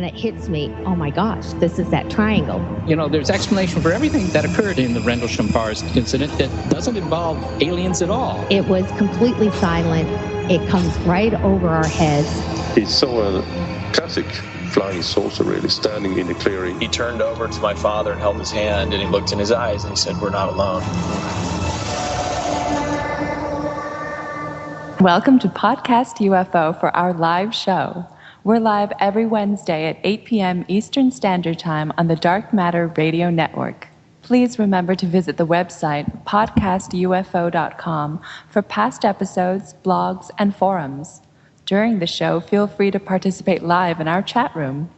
then it hits me, oh my gosh, this is that triangle. You know, there's explanation for everything that occurred in the Rendlesham Forest incident that doesn't involve aliens at all. It was completely silent. It comes right over our heads. He saw a classic flying saucer, really, standing in the clearing. He turned over to my father and held his hand, and he looked in his eyes and he said, "We're not alone." Welcome to Podcast UFO for our live show. We're live every Wednesday at 8 p.m. Eastern Standard Time on the Dark Matter Radio Network. Please remember to visit the website podcastufo.com for past episodes, blogs, and forums. During the show, feel free to participate live in our chat room.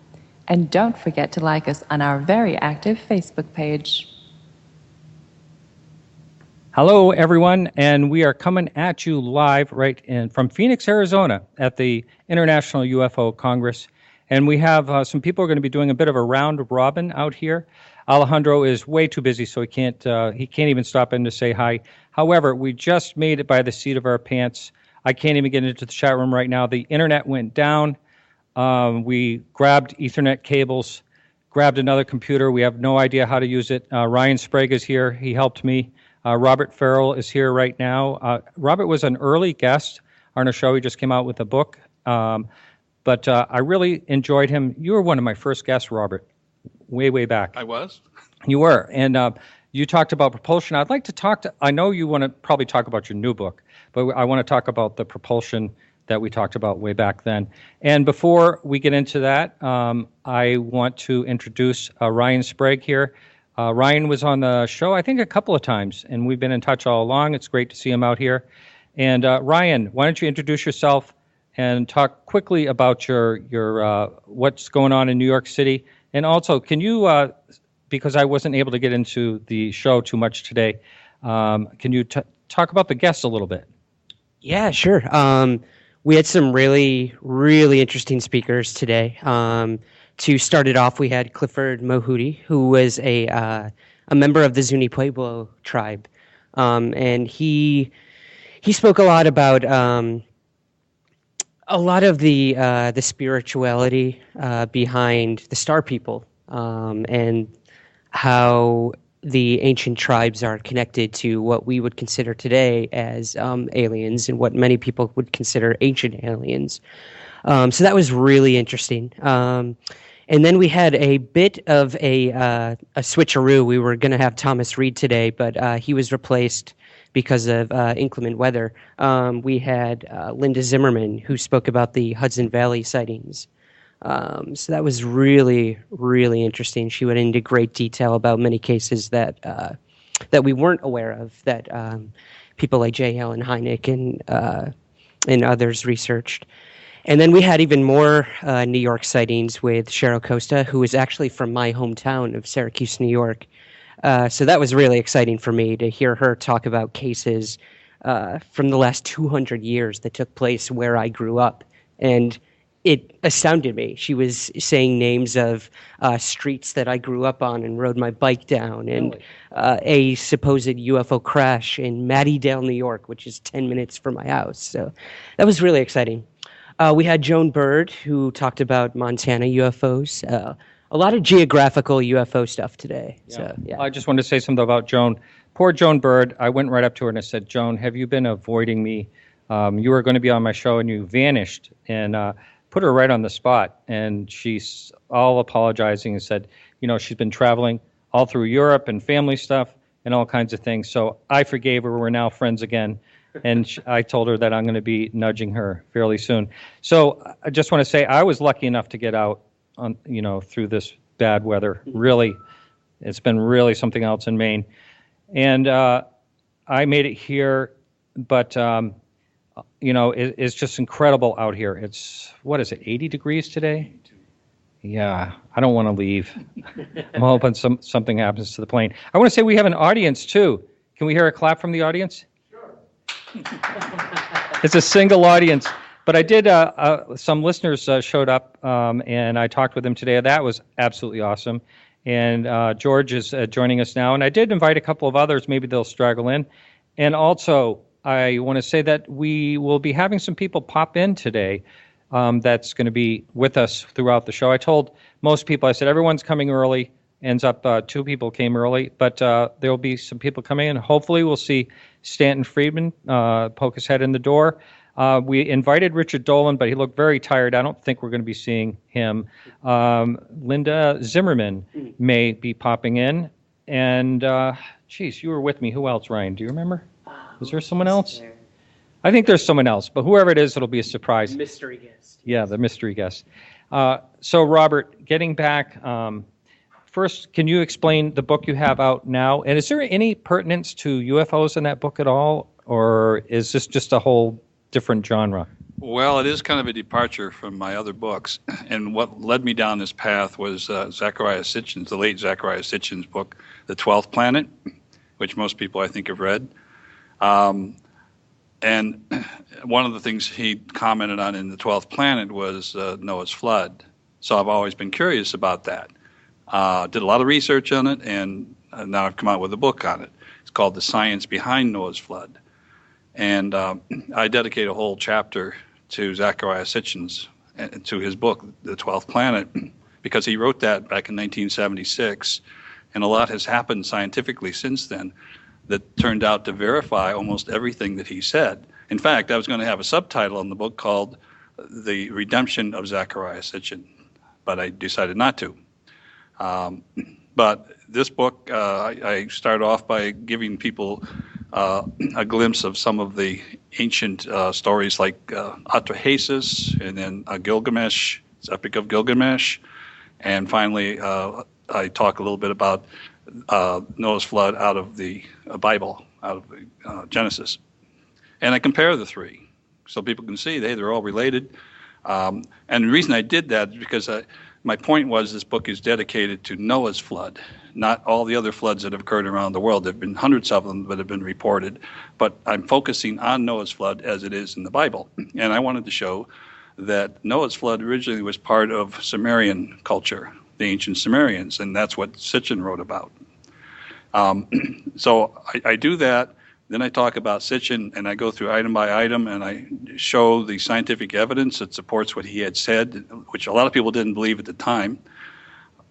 And don't forget to like us on our very active Facebook page. Hello, everyone, and we are coming at you live from Phoenix, Arizona at the International UFO Congress. And we have some people who are going to be doing a bit of a round robin out here. Alejandro is way too busy, so he can't even stop in to say hi. However, we just made it by the seat of our pants. I can't even get into the chat room right now. The internet went down. We grabbed Ethernet cables, grabbed another computer. We have no idea how to use it. Ryan Sprague is here. He helped me. Robert Farrell is here right now. Robert was an early guest on our show. He just came out with a book. But I really enjoyed him. You were one of my first guests, Robert, way back. I was? You were. And you talked about propulsion. I'd like to I know you want to probably talk about your new book, but I want to talk about the propulsion that we talked about way back then. And before we get into that, I want to introduce Ryan Sprague here. Ryan was on the show, I think, a couple of times, and we've been in touch all along. It's great to see him out here. And Ryan, why don't you introduce yourself and talk quickly about your what's going on in New York City, and also can you, because I wasn't able to get into the show too much today, can you talk about the guests a little bit? Yeah, sure. We had some really interesting speakers today. To start it off, we had Clifford Mohoody, who was a member of the Zuni Pueblo tribe, and he spoke a lot about a lot of the spirituality behind the Star People, and how the ancient tribes are connected to what we would consider today as aliens, and what many people would consider ancient aliens. So that was really interesting. And then we had a bit of a switcheroo. We were going to have Thomas Reed today, but he was replaced because of inclement weather. We had Linda Zimmermann, who spoke about the Hudson Valley sightings. So that was really interesting. She went into great detail about many cases that we weren't aware of, that people like J. Allen Hynek and others researched. And then we had even more New York sightings with Cheryl Costa, who is actually from my hometown of Syracuse, New York. So that was really exciting for me to hear her talk about cases from the last 200 years that took place where I grew up. And it astounded me. She was saying names of streets that I grew up on and rode my bike down, and a supposed UFO crash in Mattydale, New York, which is 10 minutes from my house. So that was really exciting. We had Joan Bird, who talked about Montana UFOs. A lot of geographical UFO stuff today. Yeah. So, yeah. I just wanted to say something about Joan. Poor Joan Bird. I went right up to her and I said, "Joan, have you been avoiding me? You were going to be on my show and you vanished." And put her right on the spot. And she's all apologizing and said, she's been traveling all through Europe and family stuff and all kinds of things. So I forgave her. We're now friends again. And I told her that I'm going to be nudging her fairly soon. So I just want to say I was lucky enough to get out on, through this bad weather. Really, it's been really something else in Maine. And I made it here, but, it's just incredible out here. It's, 80 degrees today? Yeah, I don't want to leave. I'm hoping something happens to the plane. I want to say we have an audience, too. Can we hear a clap from the audience? It's a single audience, but I did. Some listeners showed up, and I talked with them today. That was absolutely awesome. And George is joining us now, and I did invite a couple of others. Maybe they'll straggle in. And also, I want to say that we will be having some people pop in today. that's going to be with us throughout the show. I told most people, I said, everyone's coming early. Ends up 2 people came early, but there'll be some people coming in. Hopefully we'll see Stanton Friedman poke his head in the door. We invited Richard Dolan, but he looked very tired. I don't think we're going to be seeing him. Linda Zimmermann may be popping in. And, geez, you were with me. Who else, Ryan? Do you remember? Was there someone else? I think there's someone else, but whoever it is, it'll be a surprise. Mystery guest. Yeah, the mystery guest. So, Robert, getting back, first, can you explain the book you have out now? And is there any pertinence to UFOs in that book at all? Or is this just a whole different genre? Well, it is kind of a departure from my other books. And what led me down this path was Zecharia Sitchin's, the late Zecharia Sitchin's book, The 12th Planet, which most people, I think, have read. And one of the things he commented on in The 12th Planet was Noah's flood. So I've always been curious about that. Did a lot of research on it, and now I've come out with a book on it. It's called The Science Behind Noah's Flood. And I dedicate a whole chapter to Zecharia Sitchin's, to his book, The 12th Planet, because he wrote that back in 1976, and a lot has happened scientifically since then that turned out to verify almost everything that he said. In fact, I was going to have a subtitle on the book called The Redemption of Zecharia Sitchin, but I decided not to. But this book, I start off by giving people a glimpse of some of the ancient stories like Atrahasis, and then Gilgamesh, it's Epic of Gilgamesh, and finally I talk a little bit about Noah's flood out of the Bible, out of the Genesis. And I compare the three so people can see they're all related. And the reason I did that is because my point was this book is dedicated to Noah's flood, not all the other floods that have occurred around the world. There have been hundreds of them that have been reported, but I'm focusing on Noah's flood as it is in the Bible. And I wanted to show that Noah's flood originally was part of Sumerian culture, the ancient Sumerians, and that's what Sitchin wrote about. So I do that. Then I talk about Sitchin, and I go through item by item, and I show the scientific evidence that supports what he had said, which a lot of people didn't believe at the time.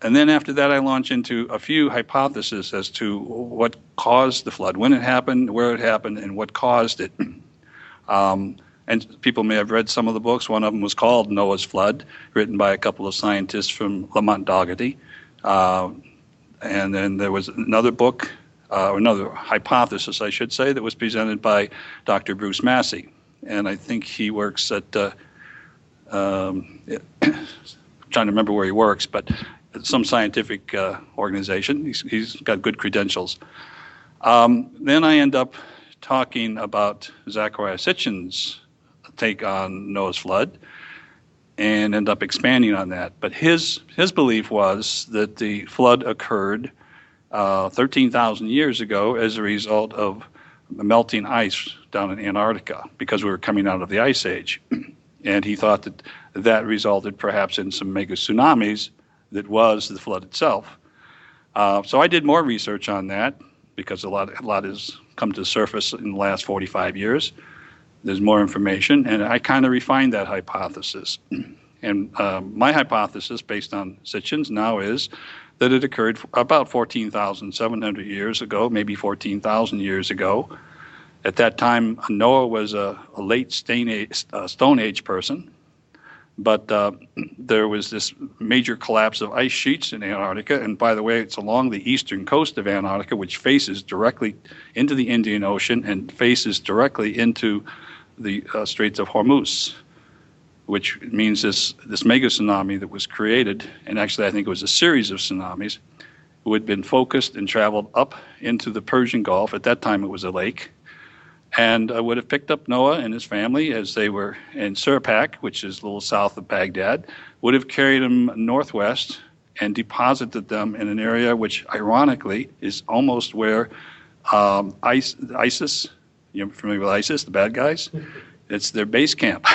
And then after that, I launch into a few hypotheses as to what caused the flood, when it happened, where it happened, and what caused it. And people may have read some of the books. One of them was called Noah's Flood, written by a couple of scientists from Lamont Dougherty. And then there was another book, another hypothesis, I should say, that was presented by Dr. Bruce Massey. And I think he works at, trying to remember where he works, but some scientific organization. He's got good credentials. Then I end up talking about Zecharia Sitchin's take on Noah's flood and end up expanding on that. But his belief was that the flood occurred 13,000 years ago as a result of melting ice down in Antarctica because we were coming out of the Ice Age. And he thought that resulted perhaps in some mega tsunamis that was the flood itself. So I did more research on that because a lot has come to the surface in the last 45 years. There's more information, and I kind of refined that hypothesis. And my hypothesis, based on Sitchin's now, is that it occurred about 14,700 years ago, maybe 14,000 years ago. At that time, Noah was a late Stone Age person, but there was this major collapse of ice sheets in Antarctica. And by the way, it's along the eastern coast of Antarctica, which faces directly into the Indian Ocean and faces directly into the Straits of Hormuz, which means this mega tsunami that was created, and actually I think it was a series of tsunamis, who had been focused and traveled up into the Persian Gulf. At that time it was a lake, and would have picked up Noah and his family as they were in Surpak, which is a little south of Baghdad, would have carried them northwest and deposited them in an area which ironically is almost where ISIS, you're familiar with ISIS, the bad guys? It's their base camp.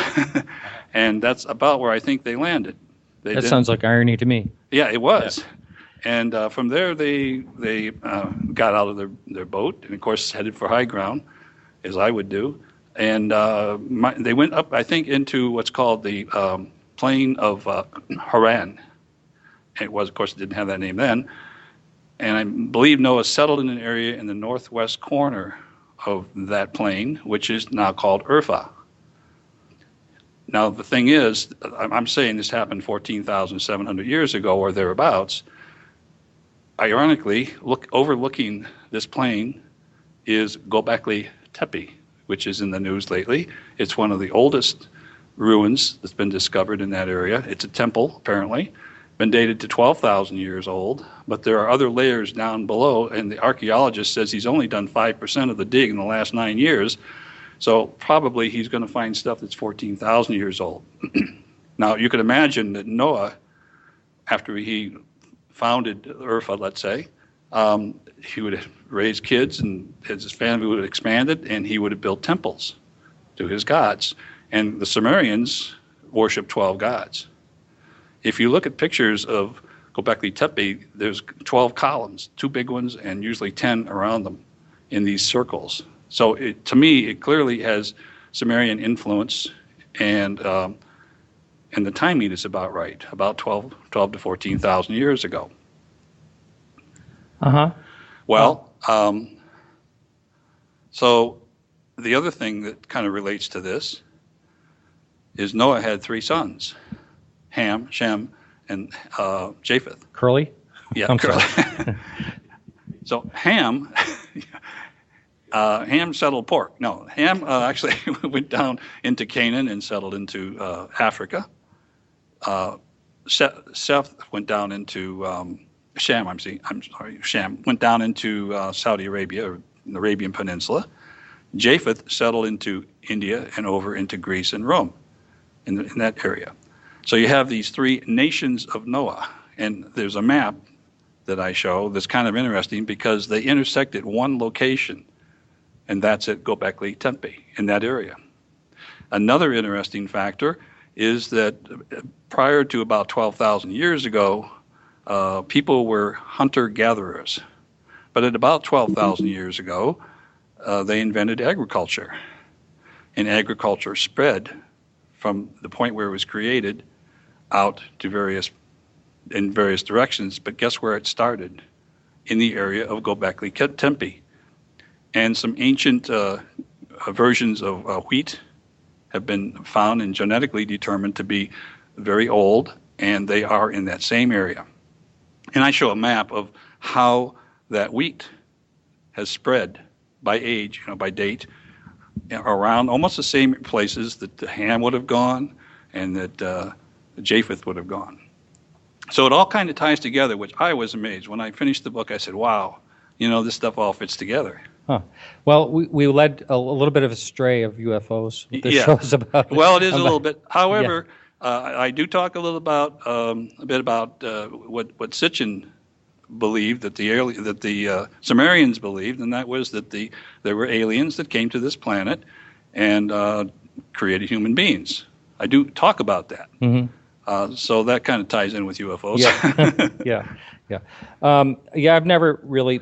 And that's about where I think they landed. That sounds like irony to me. Yeah, it was. Yeah. And from there, they got out of their boat and, of course, headed for high ground, as I would do. And they went up, I think, into what's called the plain of Haran. It was, of course, it didn't have that name then. And I believe Noah settled in an area in the northwest corner of that plain, which is now called Urfa. Now, the thing is, I'm saying this happened 14,700 years ago or thereabouts. Ironically, overlooking this plain is Göbekli Tepe, which is in the news lately. It's one of the oldest ruins that's been discovered in that area. It's a temple, apparently, been dated to 12,000 years old, but there are other layers down below, and the archaeologist says he's only done 5% of the dig in the last 9 years, so probably he's going to find stuff that's 14,000 years old. Now, you could imagine that Noah, after he founded Urfa, let's say, he would have raised kids, and his family would have expanded, and he would have built temples to his gods. And the Sumerians worshiped 12 gods. If you look at pictures of Göbekli Tepe, there's 12 columns, 2 big ones, and usually 10 around them in these circles. So to me, it clearly has Sumerian influence, and the timing is about right, about 12 to 14,000 years ago. Uh-huh. Well, so the other thing that kind of relates to this is Noah had 3 sons, Ham, Shem, and Japheth. Curly? Yeah, I'm Curly. sorry. So Ham settled pork. No, Ham actually went down into Canaan and settled into Africa. Seth went down into Shem. Shem went down into Saudi Arabia, or the Arabian Peninsula. Japheth settled into India and over into Greece and Rome, in that area. So you have these 3 nations of Noah, and there's a map that I show that's kind of interesting because they intersect at one location, and that's at Göbekli Tepe in that area. Another interesting factor is that prior to about 12,000 years ago, people were hunter-gatherers. But at about 12,000 years ago, they invented agriculture. And agriculture spread from the point where it was created out to in various directions. But guess where it started? In the area of Göbekli Tepe. And some ancient versions of wheat have been found and genetically determined to be very old, and they are in that same area. And I show a map of how that wheat has spread by age, by date, around almost the same places that Ham would have gone and that Japheth would have gone. So it all kind of ties together, which I was amazed. When I finished the book, I said, wow, this stuff all fits together. Huh. Well, we led a little bit of a stray of UFOs. This show's about. Well, it is a little bit. However, I do talk a little about what Sitchin believed, that the Sumerians believed, and that was that there were aliens that came to this planet and created human beings. I do talk about that. Mm-hmm. So that kind of ties in with UFOs. Yeah. I've never really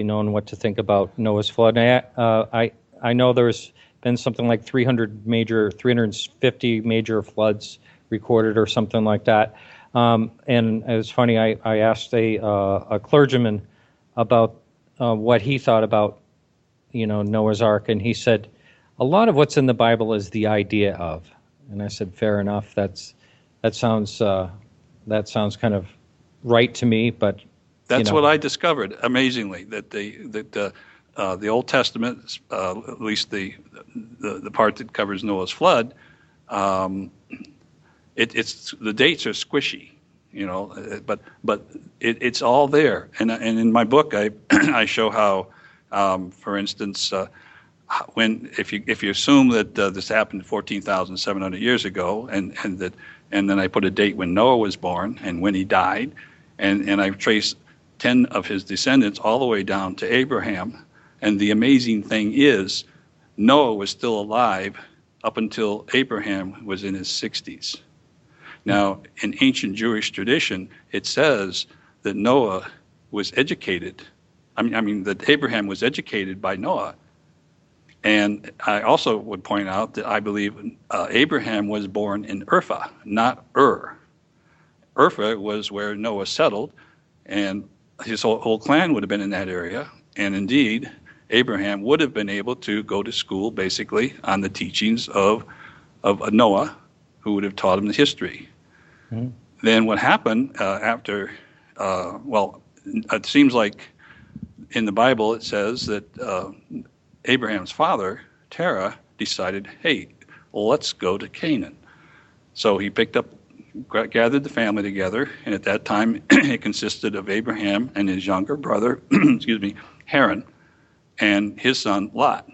known what to think about Noah's flood. I know there's been something like 350 major floods recorded or something like that. And it was funny, I asked a clergyman about what he thought about, Noah's Ark, and he said, a lot of what's in the Bible is the idea of. And I said, fair enough. That sounds kind of right to me, but that's what I discovered. Amazingly, that the Old Testament, at least the part that covers Noah's flood, it's the dates are squishy, but it's all there. And in my book, I show how, for instance, if you assume that this happened 14,700 years ago, and then I put a date when Noah was born and when he died, and I traced 10 of his descendants all the way down to Abraham. And the amazing thing is, Noah was still alive up until Abraham was in his 60s. Now, in ancient Jewish tradition, it says that Noah was educated. That Abraham was educated by Noah. And I also would point out that I believe Abraham was born in Urfa, not Ur. Urfa was where Noah settled, and his whole clan would have been in that area. And indeed, Abraham would have been able to go to school basically on the teachings of Noah, who would have taught him the history. Mm-hmm. Then what happened after, it seems like in the Bible it says that Abraham's father, Terah, decided, hey, let's go to Canaan. So he gathered the family together, and at that time it consisted of Abraham and his younger brother, Haran, and his son Lot.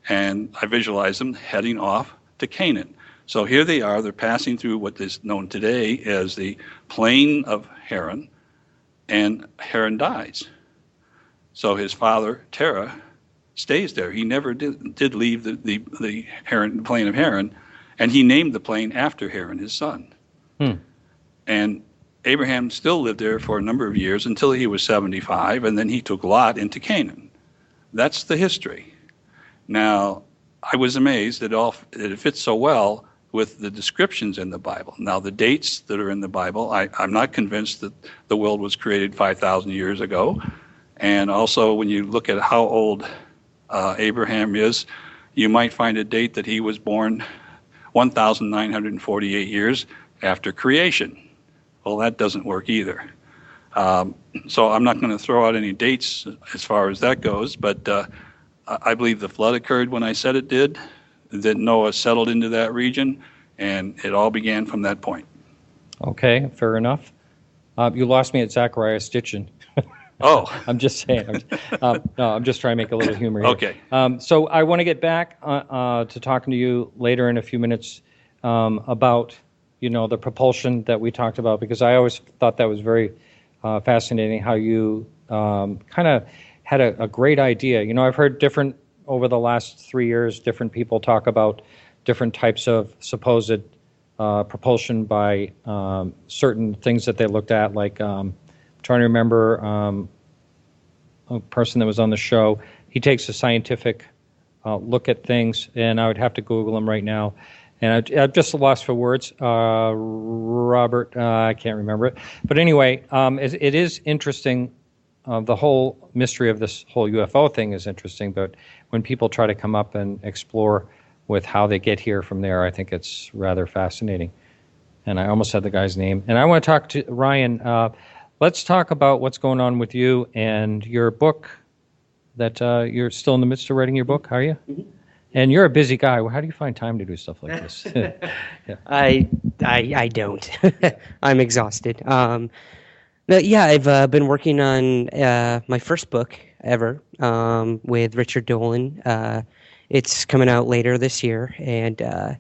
And I visualize them heading off to Canaan. So here they are, they're passing through what is known today as the plain of Haran, and Haran dies. So his father, Terah, stays there. He never did leave the plain of Haran, and he named the plain after Haran, his son. And Abraham still lived there for a number of years until he was 75, and then he took Lot into Canaan. That's the history. Now, I was amazed that it fits so well with the descriptions in the Bible. Now, the dates that are in the Bible, I'm not convinced that the world was created 5,000 years ago. And also, when you look at how old Abraham is, you might find a date that he was born 1,948 years after creation. Well, that doesn't work either. So I'm not going to throw out any dates as far as that goes, but I believe the flood occurred when I said it did, that Noah settled into that region, and it all began from that point. Okay, fair enough. You lost me at Zachariah Stitchin. Oh. I'm just saying. I'm just trying to make a little humor here. Okay. So I want to get back to talking to you later in a few minutes about, the propulsion that we talked about, because I always thought that was very fascinating how you kind of had a great idea. I've heard over the last 3 years, different people talk about different types of supposed propulsion by certain things that they looked at, like trying to remember a person that was on the show. He takes a scientific look at things, and I would have to Google him right now. And I've just lost for words. Robert, I can't remember it. But anyway, it is interesting. The whole mystery of this whole UFO thing is interesting, but when people try to come up and explore with how they get here from there, I think it's rather fascinating. And I almost said the guy's name. And I want to talk to Ryan. Let's talk about what's going on with you and your book that you're still in the midst of writing your book, are you? Mm-hmm. And you're a busy guy. How do you find time to do stuff like this? Yeah. I don't. I'm exhausted. I've been working on my first book ever with Richard Dolan. It's coming out later this year, and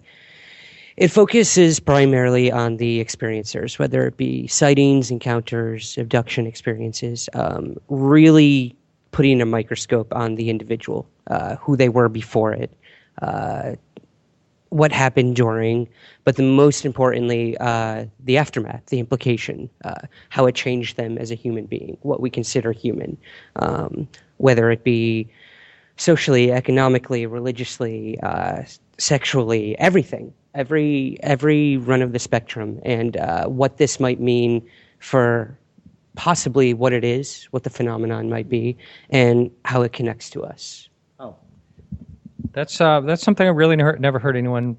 it focuses primarily on the experiencers, whether it be sightings, encounters, abduction experiences, really putting a microscope on the individual, who they were before it, what happened during, but most importantly, the aftermath, the implication, how it changed them as a human being, what we consider human, whether it be socially, economically, religiously, sexually, everything, every run of the spectrum, and what this might mean for possibly what it is, what the phenomenon might be, and how it connects to us. Oh, that's something I really never heard anyone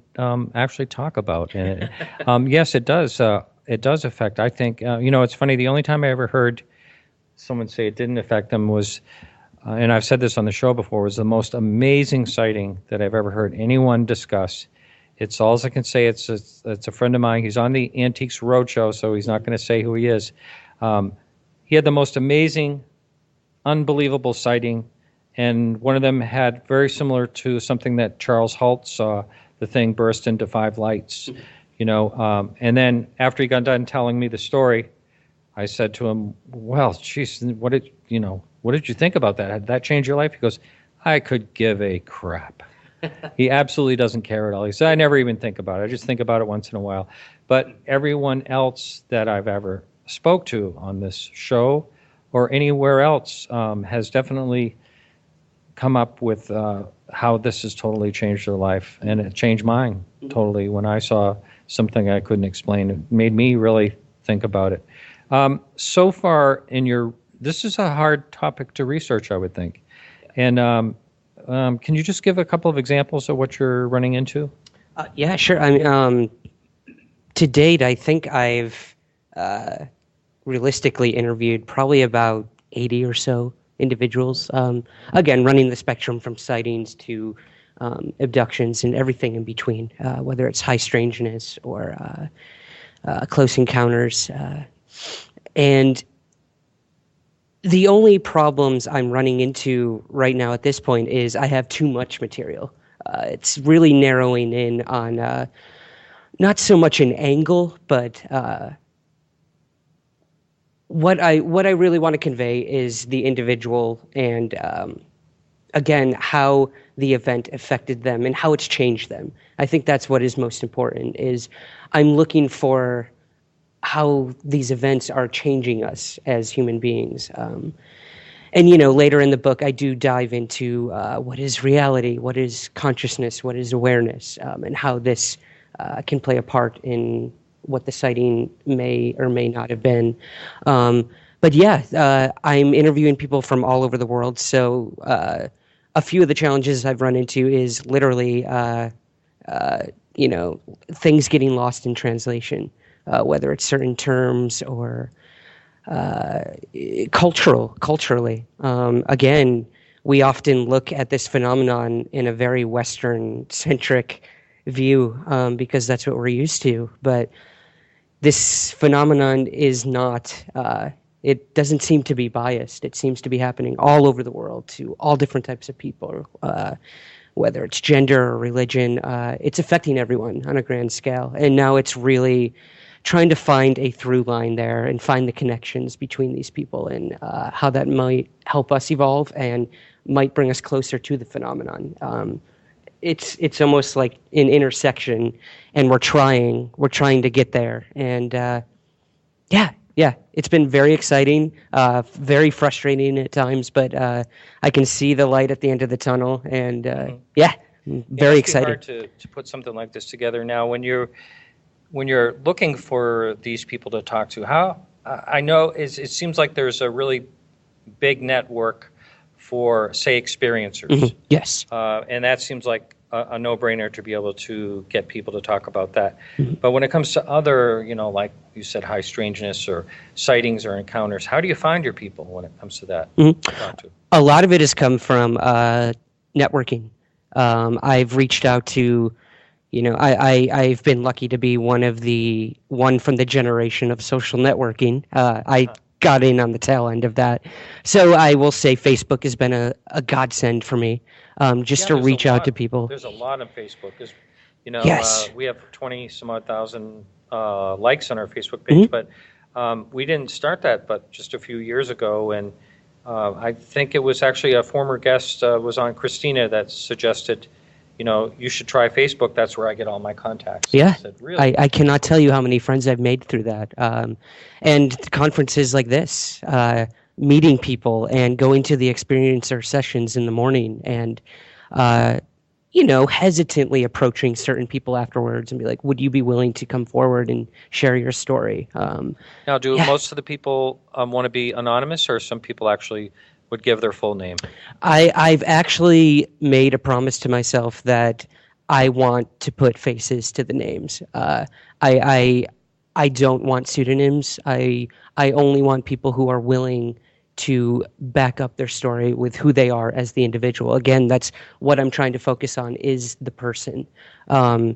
actually talk about. And yes, it does. It does affect. I think it's funny. The only time I ever heard someone say it didn't affect them was, and I've said this on the show before, was the most amazing sighting that I've ever heard anyone discuss. It's all I can say. It's a friend of mine. He's on the Antiques Roadshow, so he's not going to say who he is. He had the most amazing, unbelievable sighting, and one of them had very similar to something that Charles Halt saw, the thing burst into 5 lights, and then after he got done telling me the story, I said to him, well, geez, what did you think about that? Did that change your life? He goes, I could give a crap. He absolutely doesn't care at all. He said, I never even think about it. I just think about it once in a while. But everyone else that I've ever spoke to on this show or anywhere else has definitely come up with how this has totally changed their life, and it changed mine totally when I saw something I couldn't explain. It made me really think about it. So far this is a hard topic to research, I would think. And can you just give a couple of examples of what you're running into? Yeah, sure. I mean, to date, I think I've realistically interviewed probably about 80 or so individuals. Again, running the spectrum from sightings to abductions and everything in between, whether it's high strangeness or close encounters. And the only problems I'm running into right now at this point is I have too much material. It's really narrowing in on not so much an angle, but what I really want to convey is the individual and again, how the event affected them and how it's changed them. I think that's what is most important. Is I'm looking for how these events are changing us as human beings. And, later in the book, I do dive into what is reality, what is consciousness, what is awareness, and how this can play a part in what the sighting may or may not have been. But yeah, I'm interviewing people from all over the world. So a few of the challenges I've run into is literally, things getting lost in translation, whether it's certain terms or culturally. Again, we often look at this phenomenon in a very Western-centric view because that's what we're used to. But this phenomenon is not, it doesn't seem to be biased. It seems to be happening all over the world to all different types of people, whether it's gender or religion. It's affecting everyone on a grand scale. And now it's really trying to find a through line there and find the connections between these people and how that might help us evolve and might bring us closer to the phenomenon. It's almost like an intersection, and we're trying to get there. And yeah, it's been very exciting, very frustrating at times, but I can see the light at the end of the tunnel, and very excited. It's hard to put something like this together now. When you're looking for these people to talk to, how I know it seems like there's a really big network for, say, experiencers. Mm-hmm. Yes. And that seems like a no-brainer to be able to get people to talk about that. Mm-hmm. But when it comes to other, like you said, high strangeness or sightings or encounters, how do you find your people when it comes to that? Mm-hmm. To talk to? A lot of it has come from networking. I've reached out to, I've been lucky to be one from the generation of social networking. I got in on the tail end of that. So I will say Facebook has been a godsend for me, to reach out to people. There's a lot on Facebook. Yes. We have 20-some-odd thousand likes on our Facebook page, Mm-hmm. but we didn't start that but just a few years ago, and I think it was actually a former guest was on, Christina, that suggested, you should try Facebook. That's where I get all my contacts. Yeah, I said, really? I cannot tell you how many friends I've made through that. And conferences like this, meeting people and going to the experiencer sessions in the morning and, hesitantly approaching certain people afterwards and be like, would you be willing to come forward and share your story? Now, do most of the people want to be anonymous, or some people actually would give their full name? I've actually made a promise to myself that I want to put faces to the names. I don't want pseudonyms. I only want people who are willing to back up their story with who they are as the individual. Again, that's what I'm trying to focus on, is the person. I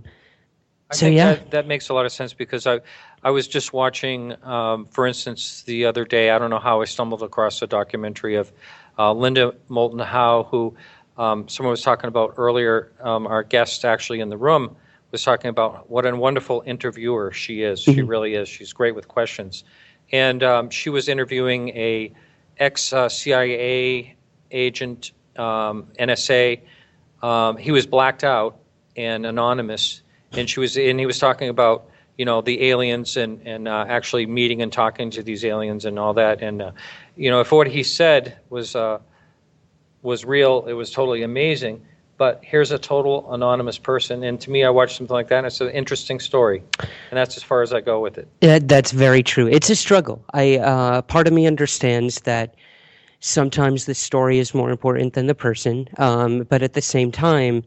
think that makes a lot of sense, because I was just watching, for instance, the other day, I don't know how I stumbled across a documentary of Linda Moulton Howe, who someone was talking about earlier. Our guest actually in the room was talking about what a wonderful interviewer she is. Mm-hmm. She really is. She's great with questions. And she was interviewing a ex-CIA agent, NSA. He was blacked out and anonymous. And he was talking about, the aliens and actually meeting and talking to these aliens and all that. And, if what he said was was real. It was totally amazing. But here's a total anonymous person. And to me, I watched something like that, and it's an interesting story. And that's as far as I go with it. Yeah, that's very true. It's a struggle. Part of me understands that sometimes the story is more important than the person. But at the same time,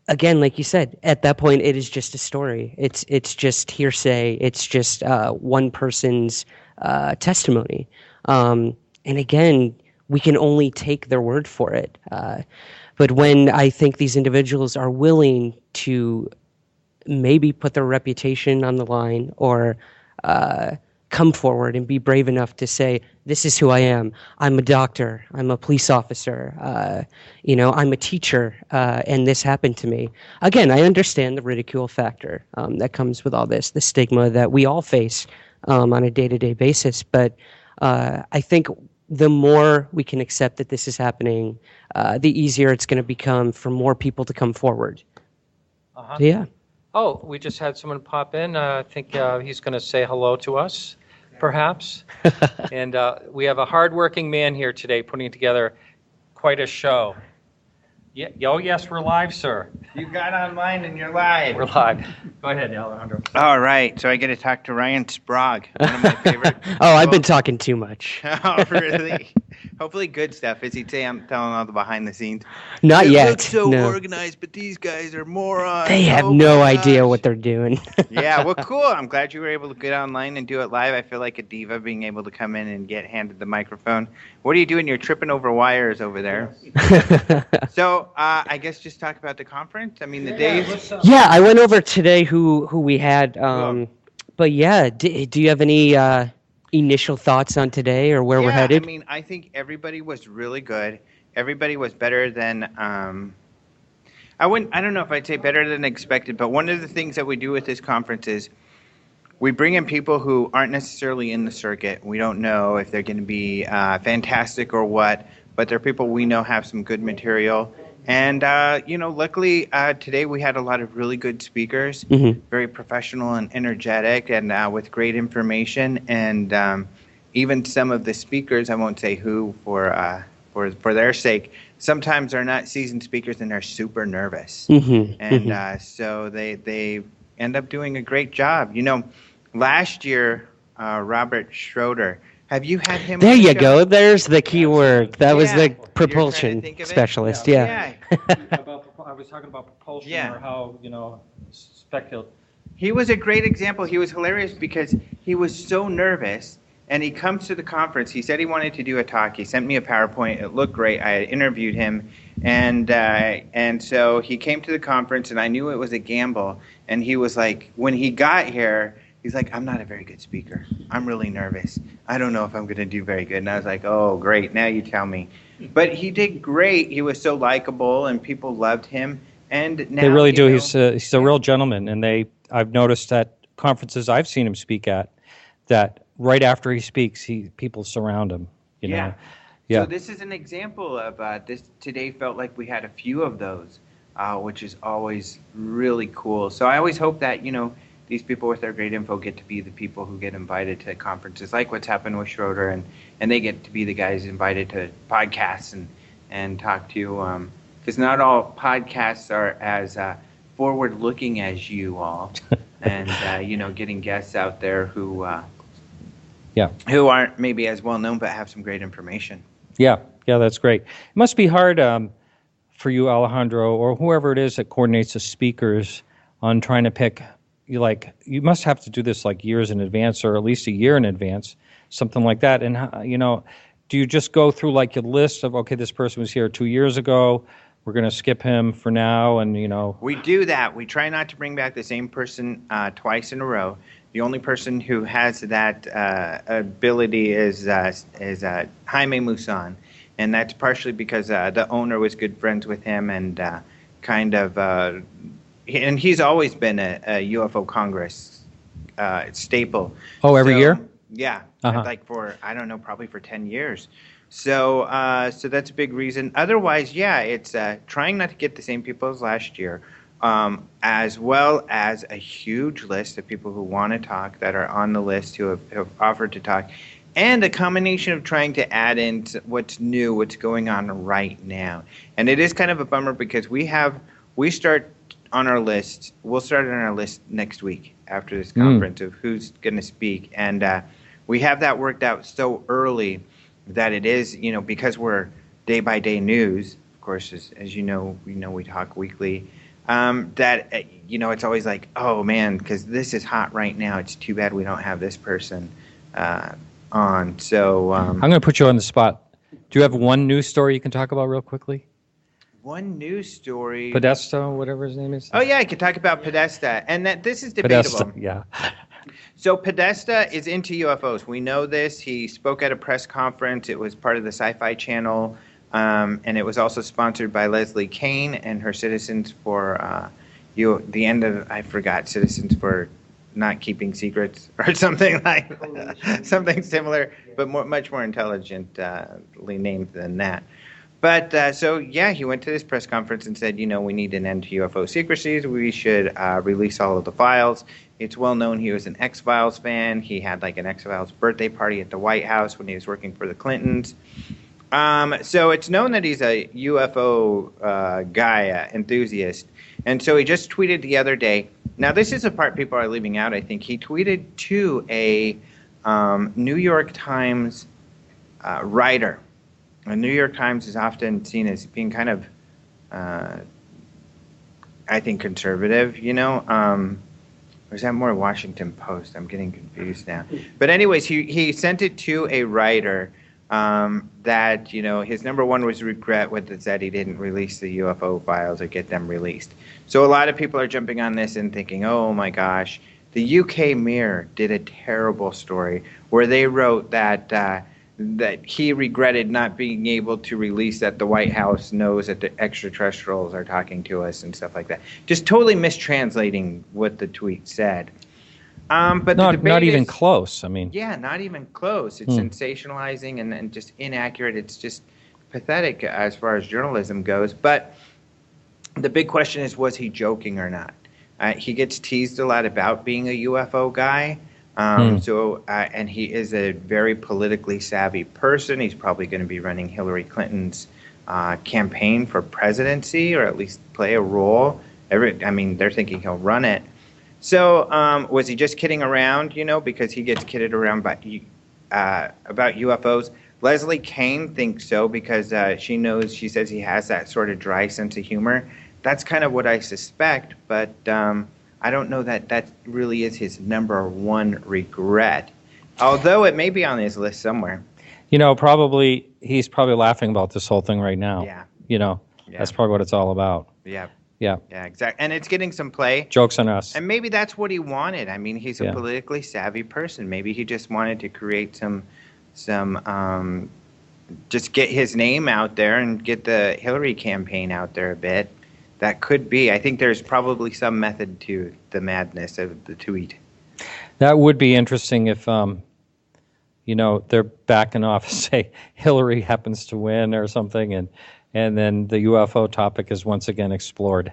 again, like you said, at that point, it is just a story. It's just hearsay. It's just one person's testimony. And again, we can only take their word for it. But when I think these individuals are willing to maybe put their reputation on the line or come forward and be brave enough to say, this is who I am. I'm a doctor. I'm a police officer. I'm a teacher, and this happened to me. Again, I understand the ridicule factor that comes with all this, the stigma that we all face on a day-to-day basis. But I think the more we can accept that this is happening, the easier it's going to become for more people to come forward. So, yeah. Oh, we just had someone pop in. I think he's going to say hello to us, perhaps. And we have a hardworking man here today putting together quite a show. Yeah, oh, yes, we're live, sir. You got online and you're live. We're live. Go ahead, Alejandro. All right, so I get to talk to Ryan Sprague, one of my favorite. Oh, I've been talking too much. Oh, really? Hopefully good stuff. Is he say I'm telling all the behind the scenes? Not it yet. Looks so no. organized, but these guys are morons. They have no idea what they're doing. Yeah, well, cool. I'm glad you were able to get online and do it live. I feel like a diva being able to come in and get handed the microphone. What are you doing? You're tripping over wires over there. So I guess just talk about the conference. I mean, the days. Yeah, I went over today who we had. But yeah, do you have any initial thoughts on today or where we're headed? I mean, I think everybody was really good. Everybody was better than I don't know if I'd say better than expected, but one of the things that we do with this conference is we bring in people who aren't necessarily in the circuit. We don't know if they're going to be fantastic or what, but they're people we know have some good material. And, luckily today we had a lot of really good speakers, very professional and energetic and with great information. And even some of the speakers, I won't say who for their sake, sometimes they're not seasoned speakers and they're super nervous. And so they end up doing a great job. Last year, Robert Schroeder, have you had him? There you go. There's the key word. That was the propulsion specialist. Yeah. I was talking about propulsion or how, speculative. He was a great example. He was hilarious because he was so nervous. And he comes to the conference. He said he wanted to do a talk. He sent me a PowerPoint. It looked great. I had interviewed him. And so he came to the conference, and I knew it was a gamble. And he was like, when he got here, he's like, I'm not a very good speaker. I'm really nervous. I don't know if I'm going to do very good. And I was like, oh, great. Now you tell me. But he did great. He was so likable, and people loved him. And now, they really do. He's a real gentleman. And I've noticed at conferences I've seen him speak at that right after he speaks, people surround him. You know? Yeah. So this is an example of this. Today felt like we had a few of those, which is always really cool. So I always hope that these people with their great info get to be the people who get invited to conferences, like what's happened with Schroeder, and they get to be the guys invited to podcasts and talk to. Because not all podcasts are as forward-looking as you all, and getting guests out there who aren't maybe as well known but have some great information. Yeah, that's great. It must be hard for you, Alejandro, or whoever it is that coordinates the speakers on trying to pick. You must have to do this like years in advance, or at least a year in advance, something like that. And do you just go through like a list of, okay, this person was here 2 years ago, we're going to skip him for now, and We do that. We try not to bring back the same person twice in a row. The only person who has that ability is Jaime Musan, and that's partially because the owner was good friends with him and and he's always been a UFO Congress staple. Oh, every year? Yeah, like for, I don't know, probably for 10 years. So that's a big reason. Otherwise, it's trying not to get the same people as last year. As well as a huge list of people who want to talk that are on the list who have offered to talk. and a combination of trying to add in what's new, what's going on right now. And it is kind of a bummer because we start on our list. We'll start on our list next week after this conference of who's going to speak. And we have that worked out so early that it is, because we're day-by-day news, of course, as you know, we talk weekly, that, it's always like, oh, man, because this is hot right now. It's too bad we don't have this person on. So I'm going to put you on the spot. Do you have one news story you can talk about real quickly? One news story. Podesta, whatever his name is. Oh, yeah, I could talk about Podesta. And that this is debatable. Podesta, yeah. So Podesta is into UFOs. We know this. He spoke at a press conference. It was part of the Sci-Fi Channel, and it was also sponsored by Leslie Kean and her Citizens for Citizens for Not Keeping Secrets or something like something similar, but much more intelligently named than that. But he went to this press conference and said, we need an end to UFO secrecies. We should release all of the files. It's well known he was an X-Files fan. He had like an X-Files birthday party at the White House when he was working for the Clintons. So it's known that he's a UFO guy, enthusiast. And so he just tweeted the other day. Now, this is the part people are leaving out, I think. He tweeted to a New York Times writer. The New York Times is often seen as being kind of, I think, conservative, or is that more Washington Post? I'm getting confused now. But anyways, he sent it to a writer that, his number one was regret with it said he didn't release the UFO files or get them released. So a lot of people are jumping on this and thinking, oh my gosh, the UK Mirror did a terrible story where they wrote that he regretted not being able to release that the White House knows that the extraterrestrials are talking to us and stuff like that. Just totally mistranslating what the tweet said. But not even close. I mean, yeah, not even close. It's sensationalizing and just inaccurate. It's just pathetic as far as journalism goes. But the big question is, was he joking or not? He gets teased a lot about being a UFO guy. And he is a very politically savvy person. He's probably going to be running Hillary Clinton's campaign for presidency, or at least play a role. They're thinking he'll run it. So was he just kidding around, because he gets kidded around about UFOs? Leslie Kean thinks so because she says he has that sort of dry sense of humor. That's kind of what I suspect, but I don't know that really is his number one regret, although it may be on his list somewhere. He's probably laughing about this whole thing right now. Yeah. That's probably what it's all about. Yeah. Yeah. Yeah, exactly. And it's getting some play. Joke's on us. And maybe that's what he wanted. He's a politically savvy person. Maybe he just wanted to create some just get his name out there and get the Hillary campaign out there a bit. That could be. I think there's probably some method to the madness of the tweet. That would be interesting if, they're backing off, say Hillary happens to win or something, and then the UFO topic is once again explored.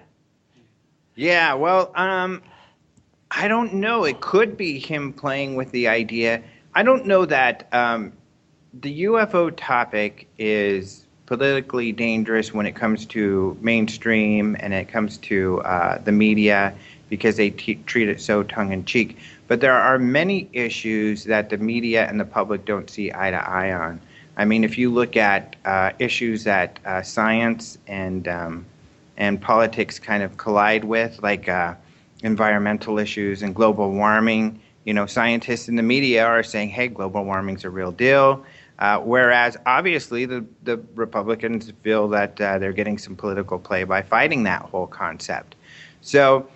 Yeah, well, I don't know. It could be him playing with the idea. I don't know that the UFO topic is politically dangerous when it comes to mainstream and it comes to the media because they treat it so tongue-in-cheek. But there are many issues that the media and the public don't see eye to eye on. If you look at issues that science and politics kind of collide with, like environmental issues and global warming, scientists in the media are saying, hey, global warming's a real deal. Whereas, obviously, the Republicans feel that they're getting some political play by fighting that whole concept. So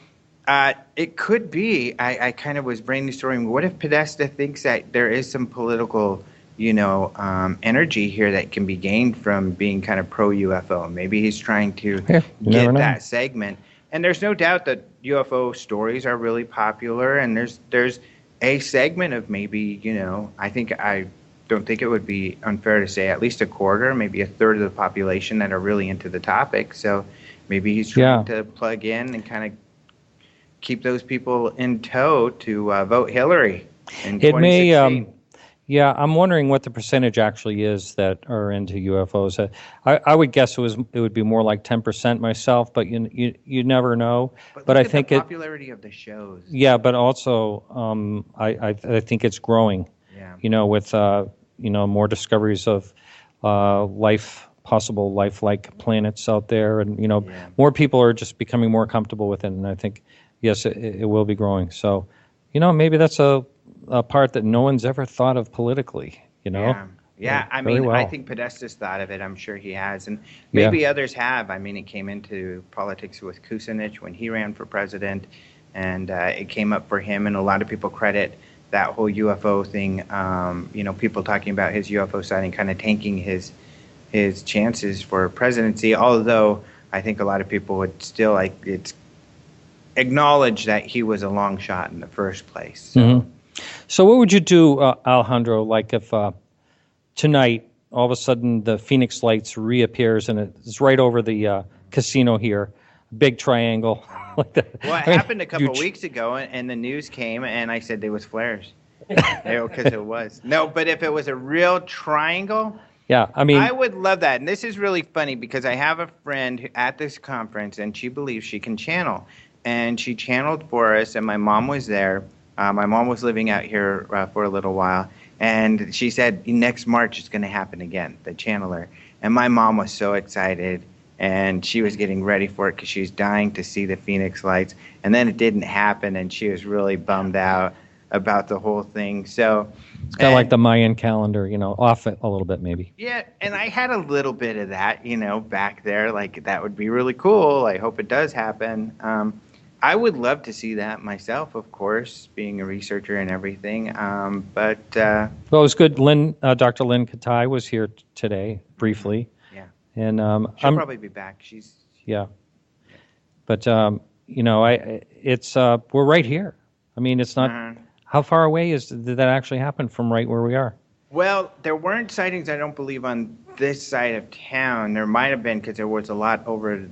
it could be, I kind of was brainstorming, what if Podesta thinks that there is some political, energy here that can be gained from being kind of pro-UFO? Maybe he's trying to get that segment. And there's no doubt that UFO stories are really popular, and there's a segment of maybe, I don't think it would be unfair to say at least a quarter, maybe a third of the population that are really into the topic. So maybe he's trying to plug in and kind of keep those people in tow to vote Hillary in 2016. Yeah, I'm wondering what the percentage actually is that are into UFOs. I would guess it would be more like 10% myself, but you never know. But I look at think the popularity of the shows. Yeah, but also I think it's growing. Yeah. With more discoveries of possible life-like planets out there, and more people are just becoming more comfortable with it. And I think yes, it will be growing. So, maybe that's a part that no one's ever thought of politically, Yeah, I very mean, well. I think Podesta's thought of it. I'm sure he has, and maybe others have. I mean, it came into politics with Kucinich when he ran for president, and it came up for him, and a lot of people credit that whole UFO thing, people talking about his UFO sighting kind of tanking his chances for presidency, although I think a lot of people would still acknowledge that he was a long shot in the first place. So. Mm-hmm. So what would you do, Alejandro, like if tonight all of a sudden the Phoenix Lights reappears and it's right over the casino here, big triangle like that? Well, it happened a couple weeks ago, and the news came, and I said there was flares. Because it was. No, but if it was a real triangle, yeah, I mean, I would love that. And this is really funny because I have a friend at this conference, and she believes she can channel. And she channeled for us, and my mom was there. My mom was living out here for a little while, and she said next March it's going to happen again, the channeler. And my mom was so excited, and she was getting ready for it because she was dying to see the Phoenix Lights. And then it didn't happen, and she was really bummed out about the whole thing. So it's kind of like the Mayan calendar, off it a little bit maybe. Yeah, and I had a little bit of that, back there. Like, that would be really cool. I hope it does happen. I would love to see that myself, of course, being a researcher and everything. Well, it was good. Dr. Lynn Katai was here today, briefly. Yeah. And she'll probably be back. Yeah. But it's we're right here. I mean, it's not. How far away did that actually happen from right where we are? Well, there weren't sightings, I don't believe, on this side of town. There might have been because there was a lot over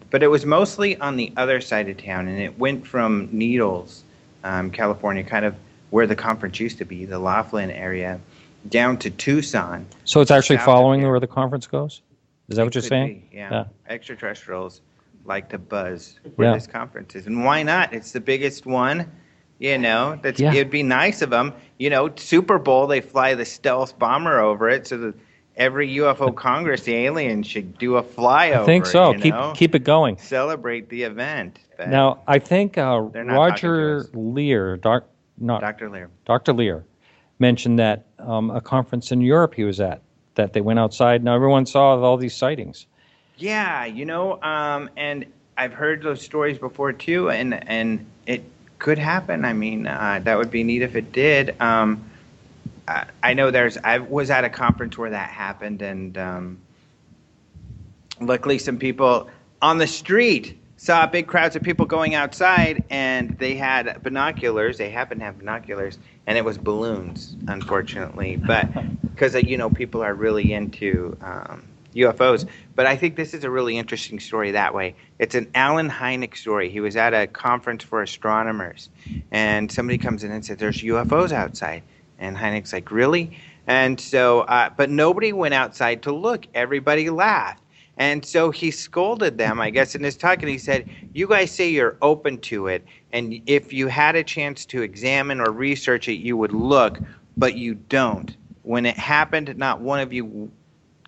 but it was mostly on the other side of town, and it went from Needles, California, kind of where the conference used to be, the Laughlin area, down to Tucson. So it's actually following where the conference goes? Is that what you're saying? Yeah. Extraterrestrials like to buzz where this conference is. And why not? It's the biggest one. It'd be nice of them. Super Bowl, they fly the stealth bomber over it, so that every UFO Congress, the aliens should do a flyover. I think so. Keep it going. Celebrate the event. But now, I think Roger Lear, Dr. Lear, mentioned that a conference in Europe he was at, that they went outside. Now everyone saw all these sightings. Yeah, and I've heard those stories before too, and it could happen. I mean, that would be neat if it did. I know I was at a conference where that happened, and luckily some people on the street saw big crowds of people going outside, and they had binoculars. They happened to have binoculars, and it was balloons, unfortunately. But because, people are really into UFOs. But I think this is a really interesting story that way. It's an Alan Hynek story. He was at a conference for astronomers, and somebody comes in and says, there's UFOs outside. And Hynek's like, really? And so, but nobody went outside to look. Everybody laughed. And so he scolded them, I guess, in his talk, and he said, you guys say you're open to it, and if you had a chance to examine or research it, you would look, but you don't. When it happened, not one of you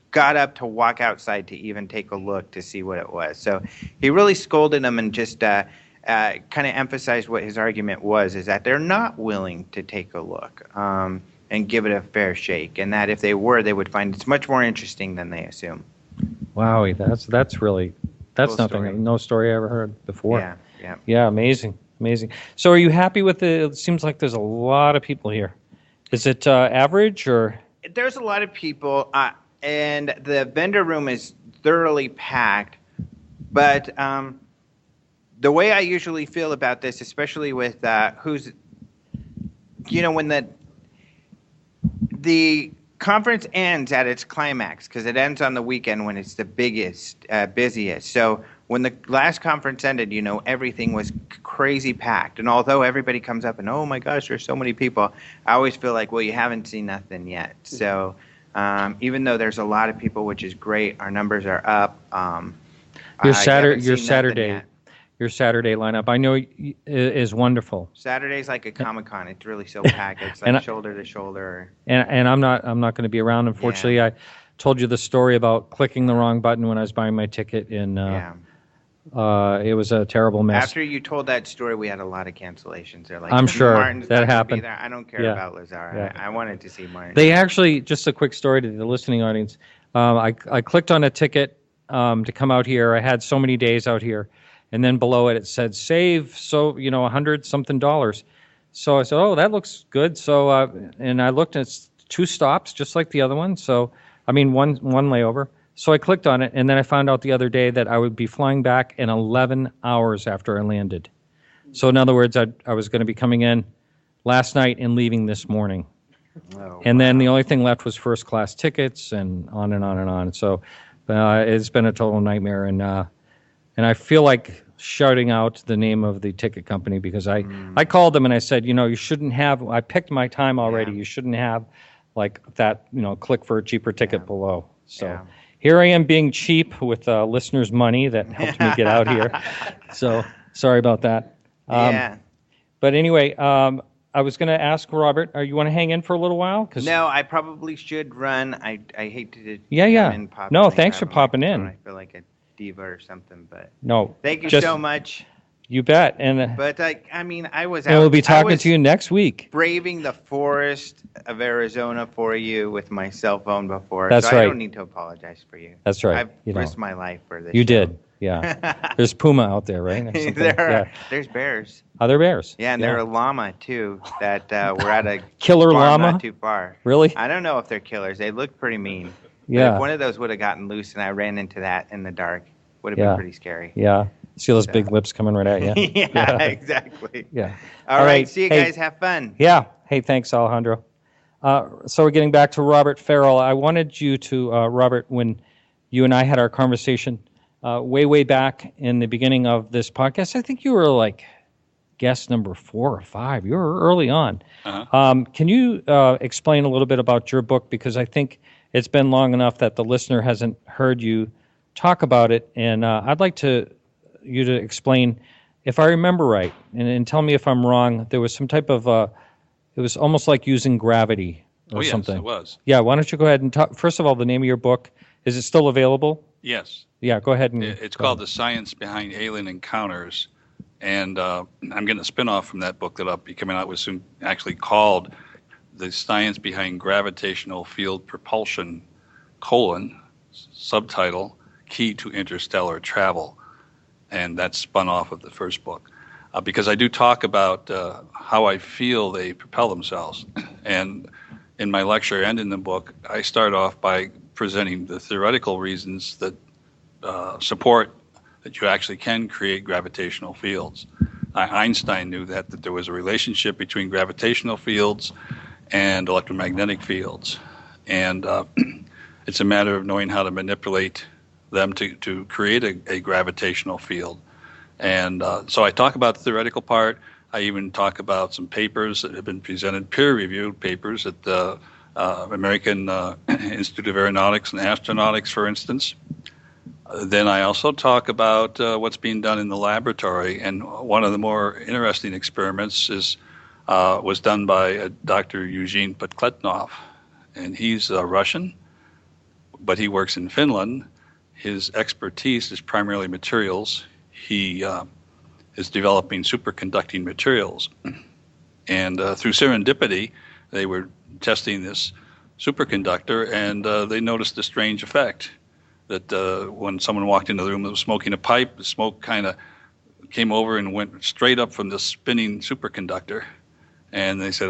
got up to walk outside to even take a look to see what it was. So he really scolded them and just kind of emphasized what his argument was, is that they're not willing to take a look and give it a fair shake, and that if they were, they would find it's much more interesting than they assume. Wow, that's really cool nothing. Story. No story I ever heard before. Yeah, amazing. So are you happy with it seems like there's a lot of people here. Is it average or? There's a lot of people, and the vendor room is thoroughly packed, but the way I usually feel about this, especially with when the conference ends at its climax, because it ends on the weekend when it's the biggest, busiest. So when the last conference ended, everything was crazy packed. And although everybody comes up and, oh my gosh, there's so many people, I always feel like, well, you haven't seen nothing yet. So even though there's a lot of people, which is great, our numbers are up. Your Saturday lineup, I know, is wonderful. Saturday's like a Comic-Con. It's really so packed. It's like shoulder to shoulder. And I'm not going to be around, unfortunately. Yeah. I told you the story about clicking the wrong button when I was buying my ticket, and it was a terrible mess. After you told that story, we had a lot of cancellations. They're like, I'm sure Martin's that happened. I don't care about Lazar. Yeah. I wanted to see Martin. They actually, just a quick story to the listening audience. I clicked on a ticket to come out here. I had so many days out here. And then below it said, save, so, $100-something. So I said, oh, that looks good. So, and I looked, and it's 2 stops, just like the other one. So, one layover. So I clicked on it, and then I found out the other day that I would be flying back in 11 hours after I landed. So in other words, I was going to be coming in last night and leaving this morning. Oh, and then the only thing left was first class tickets, and on and on and on. So it's been a total nightmare, and I feel like shouting out the name of the ticket company, because I called them and I said, you shouldn't have, I picked my time already. You shouldn't have like that, click for a cheaper ticket below. So here I am being cheap with listeners' money that helped me get out here. So sorry about that. But anyway, I was going to ask Robert, you want to hang in for a little while? No, I probably should run. I hate to come in, pop no, thanks for popping in. I feel like a diva or something, but no, thank you so much. You bet. And but I was out. And we'll be talking to you next week. Braving the forest of Arizona for you with my cell phone before. That's right. I don't need to apologize for you. That's right. I've risked my life for this. You did. Yeah. There's puma out there, right? There's bears. Are there bears? Yeah, and there's a llama too. That we're at a killer llama. Not too far. Really? I don't know if they're killers. They look pretty mean. Yeah. But if one of those would have gotten loose and I ran into that in the dark, would have been pretty scary. Yeah. See those big lips coming right at you? Yeah, exactly. Yeah. All right. See you guys. Have fun. Yeah. Hey, thanks, Alejandro. So we're getting back to Robert Farrell. I wanted you to, Robert, when you and I had our conversation way back in the beginning of this podcast, I think you were like guest number 4 or 5. You were early on. Uh-huh. Can you explain a little bit about your book? Because I think it's been long enough that the listener hasn't heard you talk about it, and I'd like you to explain, if I remember right, and tell me if I'm wrong. There was some type of it was almost like using gravity or something. Yes, it was. Yeah, why don't you go ahead and talk? First of all, the name of your book, is it still available? Yes. Yeah, go ahead. It's called The Science Behind Alien Encounters, and I'm getting a spinoff from that book that'll be coming out with soon, actually called The Science Behind Gravitational Field Propulsion, subtitle, Key to Interstellar Travel. And that's spun off of the first book. Because I do talk about how I feel they propel themselves. And in my lecture and in the book, I start off by presenting the theoretical reasons that support that you actually can create gravitational fields. Einstein knew that there was a relationship between gravitational fields and electromagnetic fields. And it's a matter of knowing how to manipulate them to create a gravitational field. And so I talk about the theoretical part. I even talk about some papers that have been presented, peer-reviewed papers at the American Institute of Aeronautics and Astronautics, for instance. Then I also talk about what's being done in the laboratory. And one of the more interesting experiments was done by Dr. Eugene Podkletnov. And he's Russian, but he works in Finland. His expertise is primarily materials. He is developing superconducting materials. And through serendipity, they were testing this superconductor, and they noticed a strange effect that when someone walked into the room that was smoking a pipe, the smoke kind of came over and went straight up from the spinning superconductor. And they said,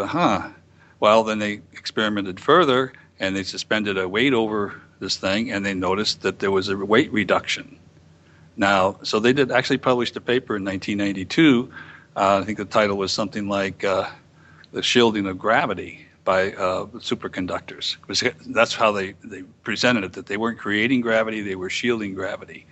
Well, then they experimented further, and they suspended a weight over this thing, and they noticed that there was a weight reduction. Now, so they actually published a paper in 1992. I think the title was something like The Shielding of Gravity by Superconductors. That's how they presented it, that they weren't creating gravity, they were shielding gravity.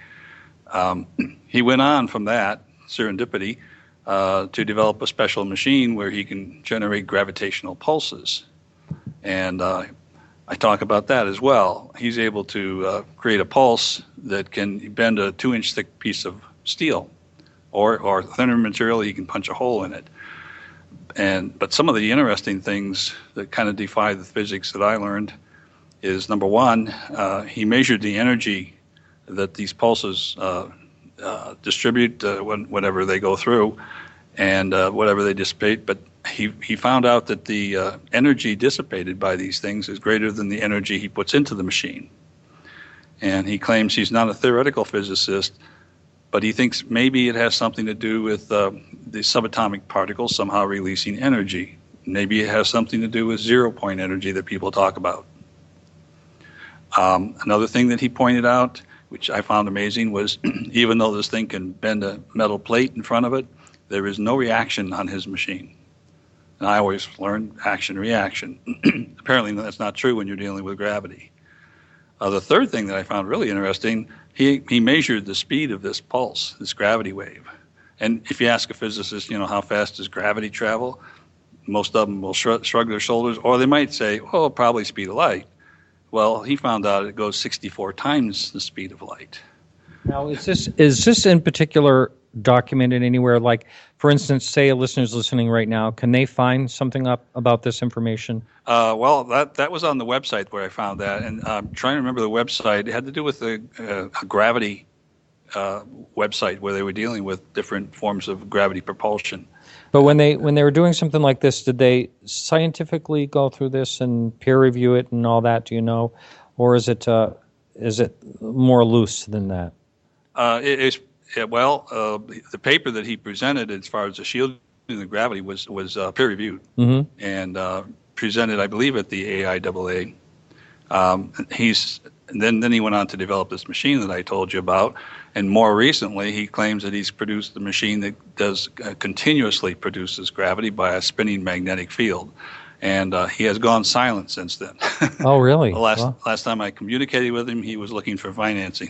He went on from that, serendipity, to develop a special machine where he can generate gravitational pulses. And I talk about that as well. He's able to create a pulse that can bend a 2-inch thick piece of steel, or thinner material. He can punch a hole in it. But some of the interesting things that kind of defy the physics that I learned is, number one, he measured the energy that these pulses distribute whenever they go through, and whatever they dissipate. But he found out that the energy dissipated by these things is greater than the energy he puts into the machine. And he claims he's not a theoretical physicist, but he thinks maybe it has something to do with the subatomic particles somehow releasing energy. Maybe it has something to do with zero-point energy that people talk about. Another thing that he pointed out, which I found amazing, was even though this thing can bend a metal plate in front of it, there is no reaction on his machine. And I always learned action-reaction. Apparently that's not true when you're dealing with gravity. The third thing that I found really interesting, he measured the speed of this pulse, this gravity wave. And if you ask a physicist, how fast does gravity travel, most of them will shrug their shoulders, or they might say, oh, probably speed of light. Well, he found out it goes 64 times the speed of light. Now, is this in particular documented anywhere? Like, for instance, say a listener's listening right now, can they find something up about this information? Well, that was on the website where I found that, and I'm trying to remember the website. It had to do with a gravity website where they were dealing with different forms of gravity propulsion. But when they were doing something like this, did they scientifically go through this and peer review it and all that? Do you know, or is it more loose than that? The paper that he presented, as far as the shielding of the gravity, was peer reviewed, and presented, I believe, at the AIAA. Then he went on to develop this machine that I told you about, and more recently he claims that he's produced the machine that does continuously produces gravity by a spinning magnetic field, and he has gone silent since then. Oh, really? Last time I communicated with him, he was looking for financing.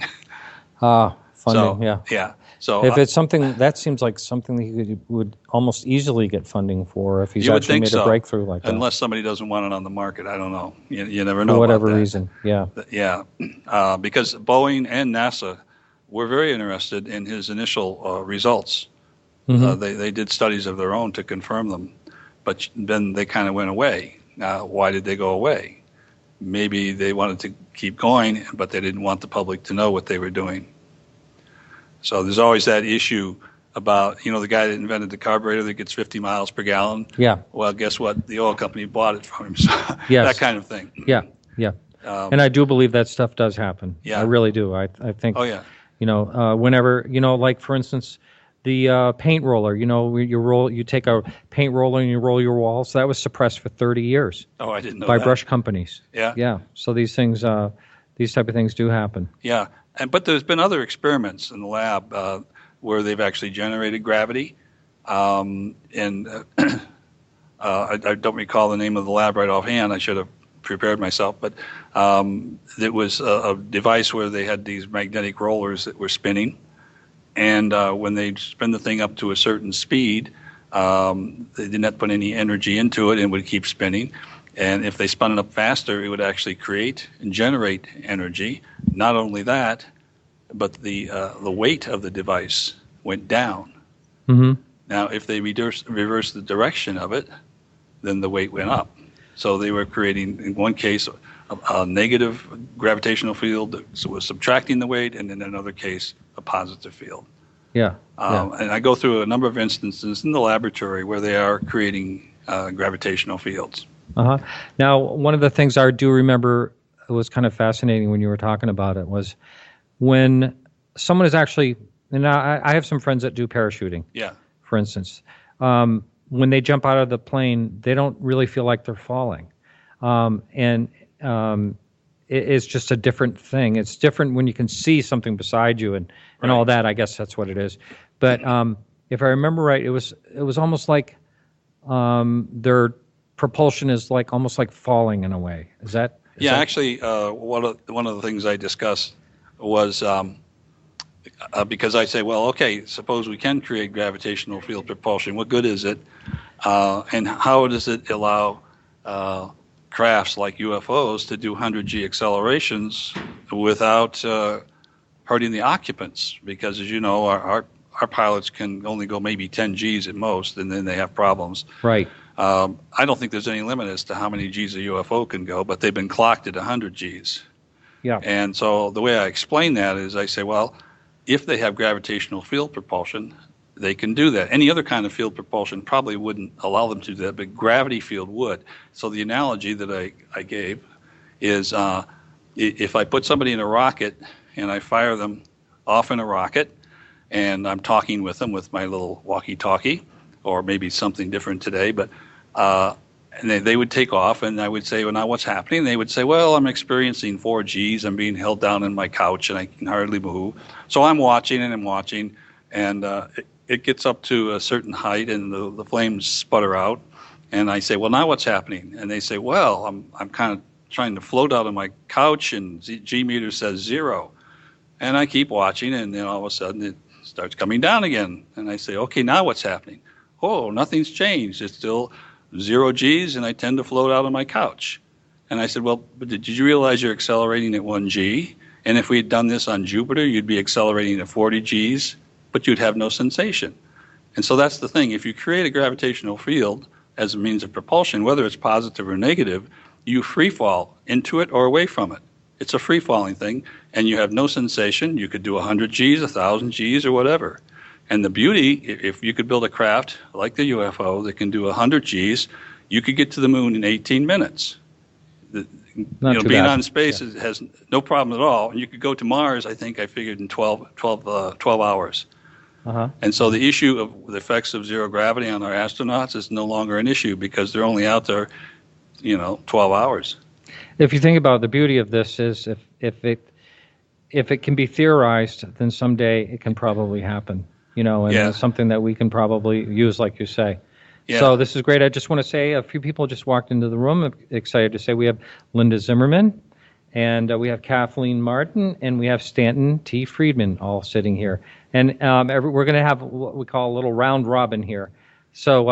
Funding, yeah. So if it's something, that seems like something that he would almost easily get funding for if he's actually made a breakthrough like that. Unless somebody doesn't want it on the market. I don't know. You never know. For whatever about that. reason, yeah. Because Boeing and NASA were very interested in his initial results. They did studies of their own to confirm them, but then they kind of went away. Why did they go away? Maybe they wanted to keep going, but they didn't want the public to know what they were doing. So there's always that issue about, the guy that invented the carburetor that gets 50 miles per gallon. Yeah. Well, guess what? The oil company bought it from him. So yes. That kind of thing. Yeah. And I do believe that stuff does happen. Yeah. I really do. I think. Oh, yeah. Whenever, like, for instance, the paint roller, you take a paint roller and you roll your walls. That was suppressed for 30 years. Oh, I didn't know by that. brush companies. Yeah. Yeah. So these things, these type of things do happen. Yeah. But there's been other experiments in the lab where they've actually generated gravity. I don't recall the name of the lab right offhand. I should have prepared myself. But it was a device where they had these magnetic rollers that were spinning. And when they spin the thing up to a certain speed, they did not put any energy into it and would keep spinning. And if they spun it up faster, it would actually create and generate energy. Not only that, but the weight of the device went down. Now, if they reverse the direction of it, then the weight went up. So they were creating, in one case, a negative gravitational field that was subtracting the weight, and in another case, a positive field. Yeah. And I go through a number of instances in the laboratory where they are creating gravitational fields. Now, one of the things I do remember was kind of fascinating when you were talking about it was when someone is actually, and I have some friends that do parachuting. Yeah. For instance, when they jump out of the plane, they don't really feel like they're falling, it's just a different thing. It's different when you can see something beside you and all that. I guess that's what it is. But if I remember right, it was almost like their propulsion is like almost like falling in a way. Is that? Actually, one of the things I discussed was because I say, well, okay, suppose we can create gravitational field propulsion. What good is it? And how does it allow crafts like UFOs to do 100G accelerations without hurting the occupants? Because, as you know, our pilots can only go maybe 10 Gs at most, and then they have problems. Right. I don't think there's any limit as to how many Gs a UFO can go, but they've been clocked at 100 Gs. Yeah. And so the way I explain that is I say, well, if they have gravitational field propulsion, they can do that. Any other kind of field propulsion probably wouldn't allow them to do that, but gravity field would. So the analogy that I gave is if I put somebody in a rocket and I fire them off in a rocket, and I'm talking with them with my little walkie-talkie, or maybe something different today, but and they would take off, and I would say, well, now what's happening? They would say, well, I'm experiencing 4 Gs. I'm being held down in my couch, and I can hardly move. So I'm watching, and it gets up to a certain height, and the flames sputter out. And I say, well, now what's happening? And they say, well, I'm kind of trying to float out of my couch, and G meter says 0. And I keep watching, and then all of a sudden it starts coming down again. And I say, okay, now what's happening? Oh, nothing's changed. It's still 0 Gs, and I tend to float out of my couch. And I said, well, but did you realize you're accelerating at 1 G? And if we had done this on Jupiter, you'd be accelerating at 40 Gs, but you'd have no sensation. And so that's the thing. If you create a gravitational field as a means of propulsion, whether it's positive or negative, you free fall into it or away from it. It's a free falling thing, and you have no sensation. You could do 100 Gs, 1,000 Gs, or whatever. And the beauty, if you could build a craft like the UFO that can do 100 Gs, you could get to the moon in 18 minutes. Being on space has no problem at all. And you could go to Mars, I think I figured, in 12 hours. Uh-huh. And so the issue of the effects of zero gravity on our astronauts is no longer an issue because they're only out there, 12 hours. If you think about the beauty of this is if it can be theorized, then someday it can probably happen. And it's something that we can probably use, like you say. Yeah. So this is great. I just want to say a few people just walked into the room. I'm excited to say we have Linda Zimmermann, and we have Kathleen Marden, and we have Stanton Friedman all sitting here. And we're going to have what we call a little round robin here. So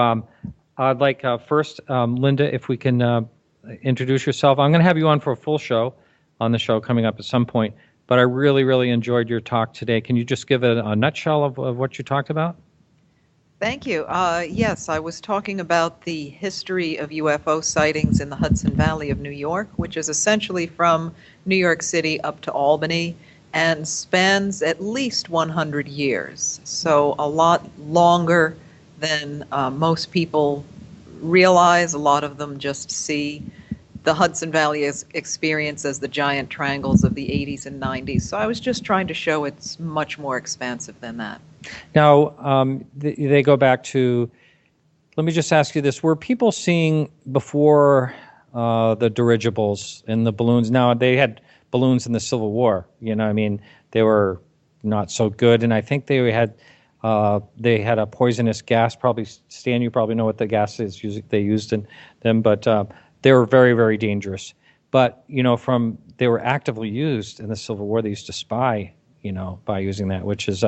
I'd like first, Linda, if we can introduce yourself. I'm going to have you on for a full show on the show coming up at some point. But I really, really enjoyed your talk today. Can you just give a nutshell of what you talked about? Thank you. Yes, I was talking about the history of UFO sightings in the Hudson Valley of New York, which is essentially from New York City up to Albany and spans at least 100 years. So a lot longer than most people realize. A lot of them just see the Hudson Valley experience as the giant triangles of the 80s and 90s. So I was just trying to show it's much more expansive than that. Now, they go back to, let me just ask you this. Were people seeing before the dirigibles and the balloons? Now, they had balloons in the Civil War. They were not so good. And I think they had a poisonous gas. Probably, Stan, you probably know what the gas is they used in them. But they were very, very dangerous. But, they were actively used in the Civil War. They used to spy, by using that, which is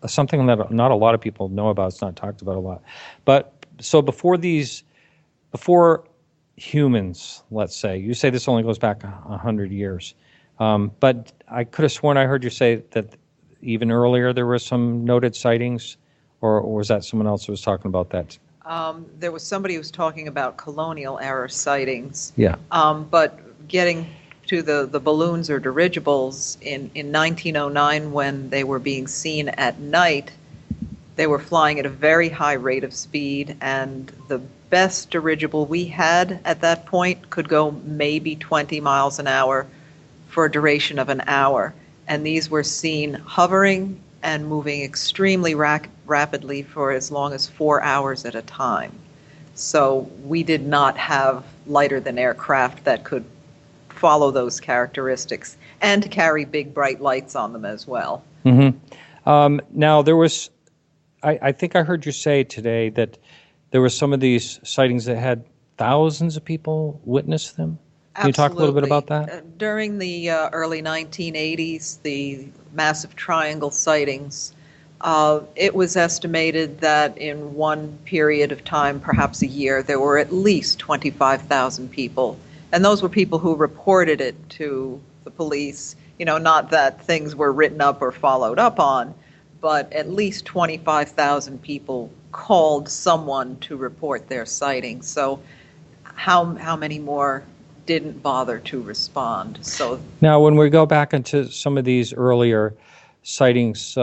something that not a lot of people know about. It's not talked about a lot. But so before humans, let's say, you say this only goes back 100 years. But I could have sworn I heard you say that even earlier there were some noted sightings, or was that someone else who was talking about that? There was somebody who was talking about colonial era sightings. Yeah. But getting to the balloons or dirigibles, in 1909, when they were being seen at night, they were flying at a very high rate of speed, and the best dirigible we had at that point could go maybe 20 miles an hour for a duration of an hour. And these were seen hovering and moving extremely rapidly for as long as 4 hours at a time. So we did not have lighter than aircraft that could follow those characteristics and carry big bright lights on them as well. Mm-hmm. Now there was, I think I heard you say today that there were some of these sightings that had thousands of people witness them. Can you talk a little bit about that? During the early 1980s, the massive triangle sightings, it was estimated that in one period of time, perhaps a year, there were at least 25,000 people. And those were people who reported it to the police. Not that things were written up or followed up on, but at least 25,000 people called someone to report their sightings. So how many more didn't bother to respond? So now, when we go back into some of these earlier sightings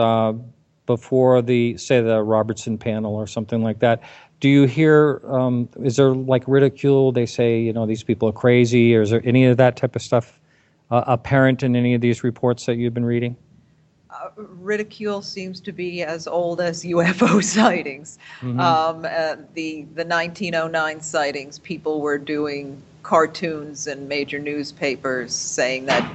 before the Robertson panel or something like that, do you hear, is there like ridicule? They say, these people are crazy, or is there any of that type of stuff apparent in any of these reports that you've been reading? Ridicule seems to be as old as UFO sightings. Mm-hmm. The 1909 sightings, people were doing cartoons in major newspapers saying that,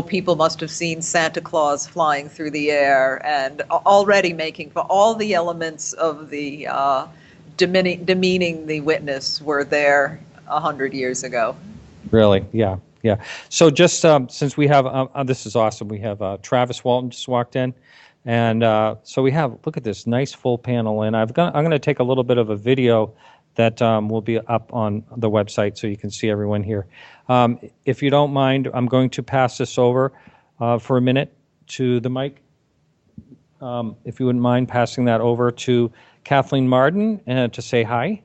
people must have seen Santa Claus flying through the air, and already making for all the elements of the demeaning the witness were there 100 years ago. Really? Yeah. Yeah. So just since we have, this is awesome. We have Travis Walton just walked in. And so we have, look at this nice full panel. And I'm going to take a little bit of a video that will be up on the website so you can see everyone here. If you don't mind, I'm going to pass this over for a minute to the mic. If you wouldn't mind passing that over to Kathleen Marden to say hi.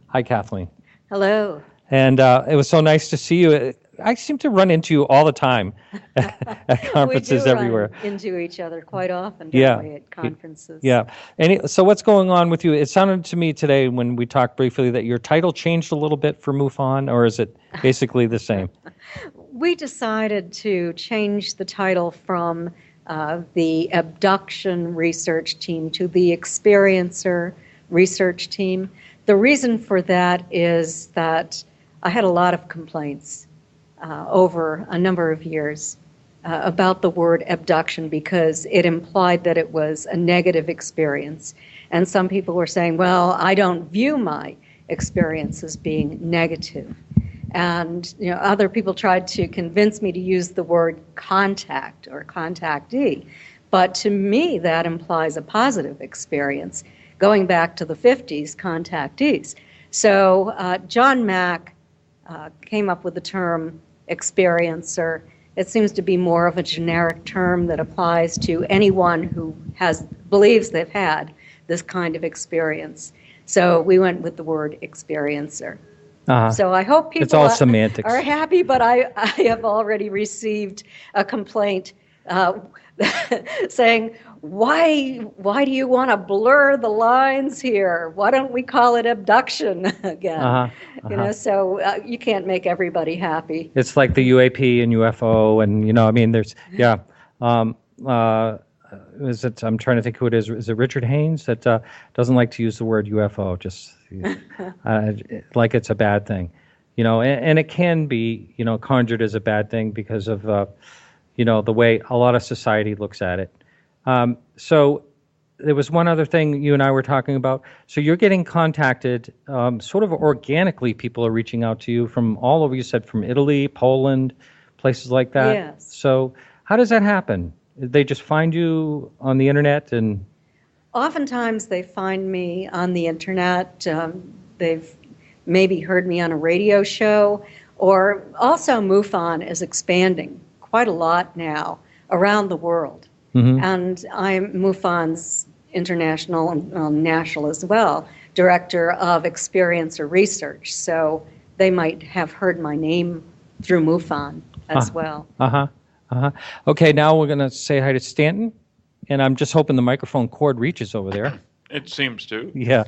Hi, Kathleen. Hello. And it was so nice to see you. I seem to run into you all the time at conferences everywhere. We do run into each other quite often, don't we, at conferences? Yeah. So what's going on with you? It sounded to me today when we talked briefly that your title changed a little bit for MUFON, or is it basically the same? We decided to change the title from the abduction research team to the experiencer research team. The reason for that is that I had a lot of complaints over a number of years about the word abduction because it implied that it was a negative experience. And some people were saying, well, I don't view my experience as being negative. And other people tried to convince me to use the word contact or contactee. But to me, that implies a positive experience. Going back to the 50s, contactees. So John Mack came up with the term experiencer. It seems to be more of a generic term that applies to anyone who believes they've had this kind of experience. So we went with the word experiencer. So I hope people are happy, but I have already received a complaint saying, why do you want to blur the lines here? Why don't we call it abduction again? So you can't make everybody happy. It's like the UAP and UFO, and there's I'm trying to think who it is. Is it Richard Haynes that doesn't like to use the word UFO? Just like it's a bad thing, and it can be conjured as a bad thing because of the way a lot of society looks at it. So there was one other thing you and I were talking about. So you're getting contacted sort of organically. People are reaching out to you from all over. You said from Italy, Poland, places like that. Yes. So how does that happen? They just find you on the internet and... Oftentimes they find me on the internet. They've maybe heard me on a radio show. Or also MUFON is expanding quite a lot now around the world. Mm-hmm. And I'm MUFON's international and national as well, director of experiencer research. So they might have heard my name through MUFON as well. Okay, now we're going to say hi to Stanton, and I'm just hoping the microphone cord reaches over there. It seems to. Yeah.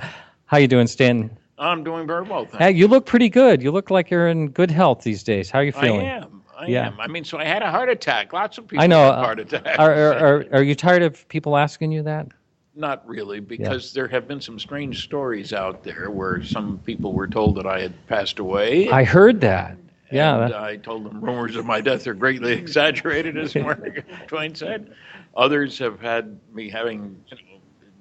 How you doing, Stanton? I'm doing very well, thanks. Hey, you look pretty good. You look like you're in good health these days. How are you feeling? I am. I mean, so I had a heart attack. Lots of people have heart attacks. Are you tired of people asking you that? Not really, because there have been some strange stories out there where some people were told that I had passed away. I heard that. And I told them rumors of my death are greatly exaggerated, as Mark Twain said. Others have had me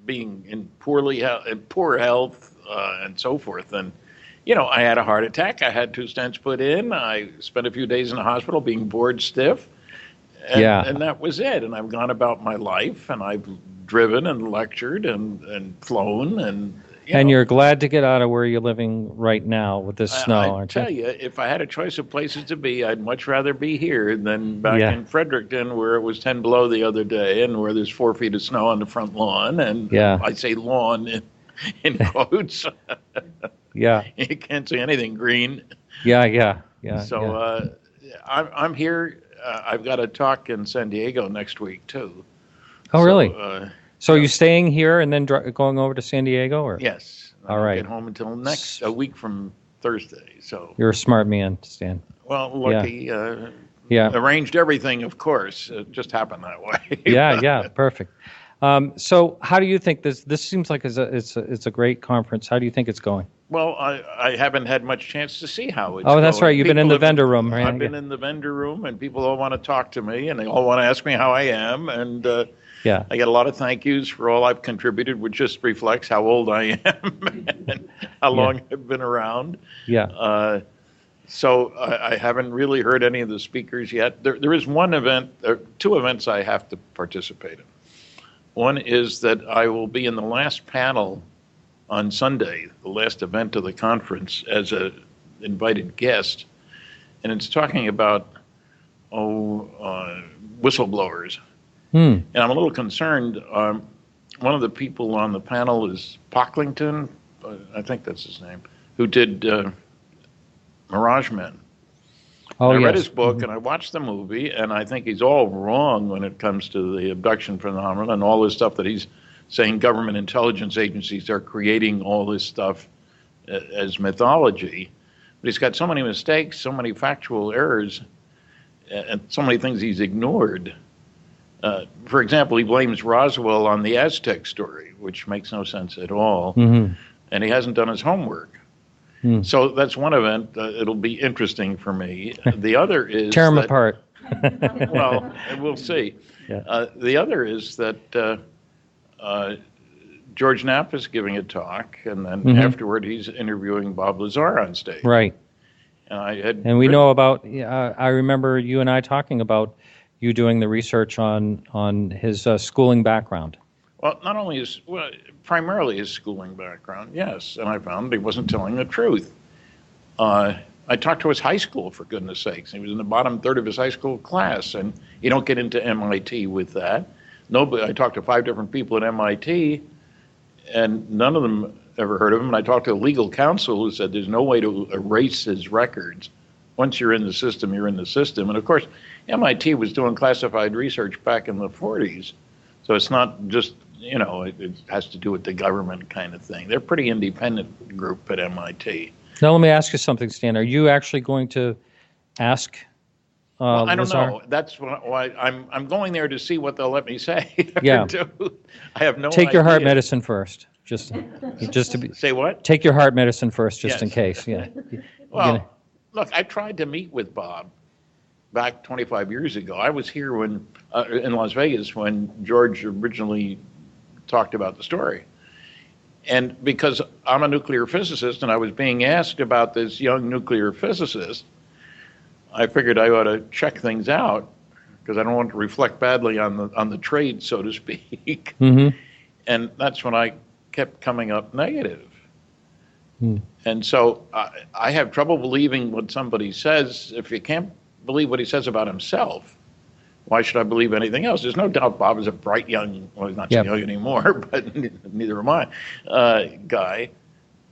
being in poor health, and so forth. And, I had a heart attack. I had 2 stents put in. I spent a few days in the hospital being bored stiff. And that was it. And I've gone about my life, and I've driven and lectured and flown. And you're glad to get out of where you're living right now with this snow, aren't you? I tell you, if I had a choice of places to be, I'd much rather be here than back in Fredericton, where it was 10 below the other day and where there's 4 feet of snow on the front lawn. And I say lawn in quotes. You can't see anything green. So I'm here. I've got a talk in San Diego next week, too. Oh, really? So are you staying here and then going over to San Diego? Or? Yes. All right. Get home until a week from Thursday. So you're a smart man, Stan. Well, lucky. Arranged everything, of course. It just happened that way. Perfect. So how do you think this seems like it's a great conference? How do you think it's going? Well, I haven't had much chance to see how it's going. Oh, that's right. You've been in the vendor room, right? I've been in the vendor room, and people all want to talk to me, and they all want to ask me how I am, and I get a lot of thank yous for all I've contributed, which just reflects how old I am and how long I've been around. So I haven't really heard any of the speakers yet. There is one event, or 2 events I have to participate in. One is that I will be in the last panel on Sunday, the last event of the conference, as a invited guest, and it's talking about whistleblowers. And I'm a little concerned. One of the people on the panel is Pocklington, I think that's his name, who did Mirage Men. I read his book and I watched the movie, and I think he's all wrong when it comes to the abduction phenomenon and all this stuff that he's saying government intelligence agencies are creating all this stuff as mythology. But he's got so many mistakes, so many factual errors, and so many things he's ignored. For example, he blames Roswell on the Aztec story, which makes no sense at all. And he hasn't done his homework. So that's one event. It'll be interesting for me. The other is tear them apart. Well, we'll see. The other is that George Knapp is giving a talk, and then afterward he's interviewing Bob Lazar on stage. Right. And we know about. I remember you and I talking about you doing the research on his schooling background. Well, not only primarily his schooling background, yes, and I found he wasn't telling the truth. I talked to his high school, for goodness sakes. He was in the bottom third of his high school class, and you don't get into MIT with that. I talked to 5 different people at MIT, and none of them ever heard of him. And I talked to a legal counsel who said there's no way to erase his records. Once you're in the system, you're in the system. And of course, MIT was doing classified research back in the 40s. So it's not just, it has to do with the government kind of thing. They're a pretty independent group at MIT. Now, let me ask you something, Stan. Are you actually going to ask well, I don't Lazar? know. That's why I'm going there to see what they'll let me say. I have no idea. Take your heart medicine first. Just to be. Say what? Take your heart medicine first, just in case. Yeah. Well, look, I tried to meet with Bob back 25 years ago. I was here when in Las Vegas when George originally talked about the story. And because I'm a nuclear physicist and I was being asked about this young nuclear physicist, I figured I ought to check things out because I don't want to reflect badly on the trade, so to speak. And that's when I kept coming up negative. And so I have trouble believing what somebody says. If you can't believe what he says about himself, why should I believe anything else? There's no doubt Bob is a bright young, well, he's not so young anymore, but neither am I, guy.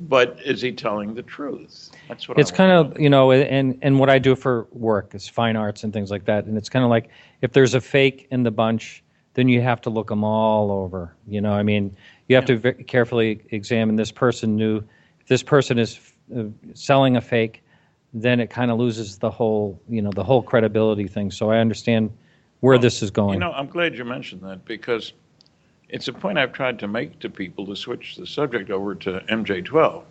But is he telling the truth? That's what it's kind of, and what I do for work is fine arts and things like that. And it's kind of like if there's a fake in the bunch, then you have to look them all over. You have to very carefully examine this person knew. If this person is selling a fake, then it kind of loses the whole, the whole credibility thing. So I understand where this is going. I'm glad you mentioned that because it's a point I've tried to make to people to switch the subject over to MJ12.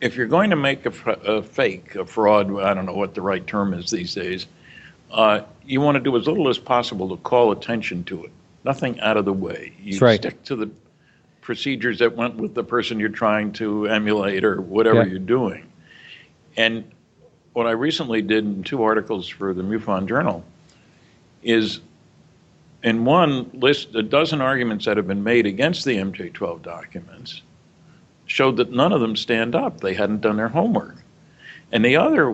If you're going to make a fake, a fraud, I don't know what the right term is these days, you want to do as little as possible to call attention to it. Nothing out of the way. You stick to the procedures that went with the person you're trying to emulate or whatever you're doing. And what I recently did in 2 articles for the MUFON Journal is in one list a dozen arguments that have been made against the MJ-12 documents showed that none of them stand up. They hadn't done their homework. And the other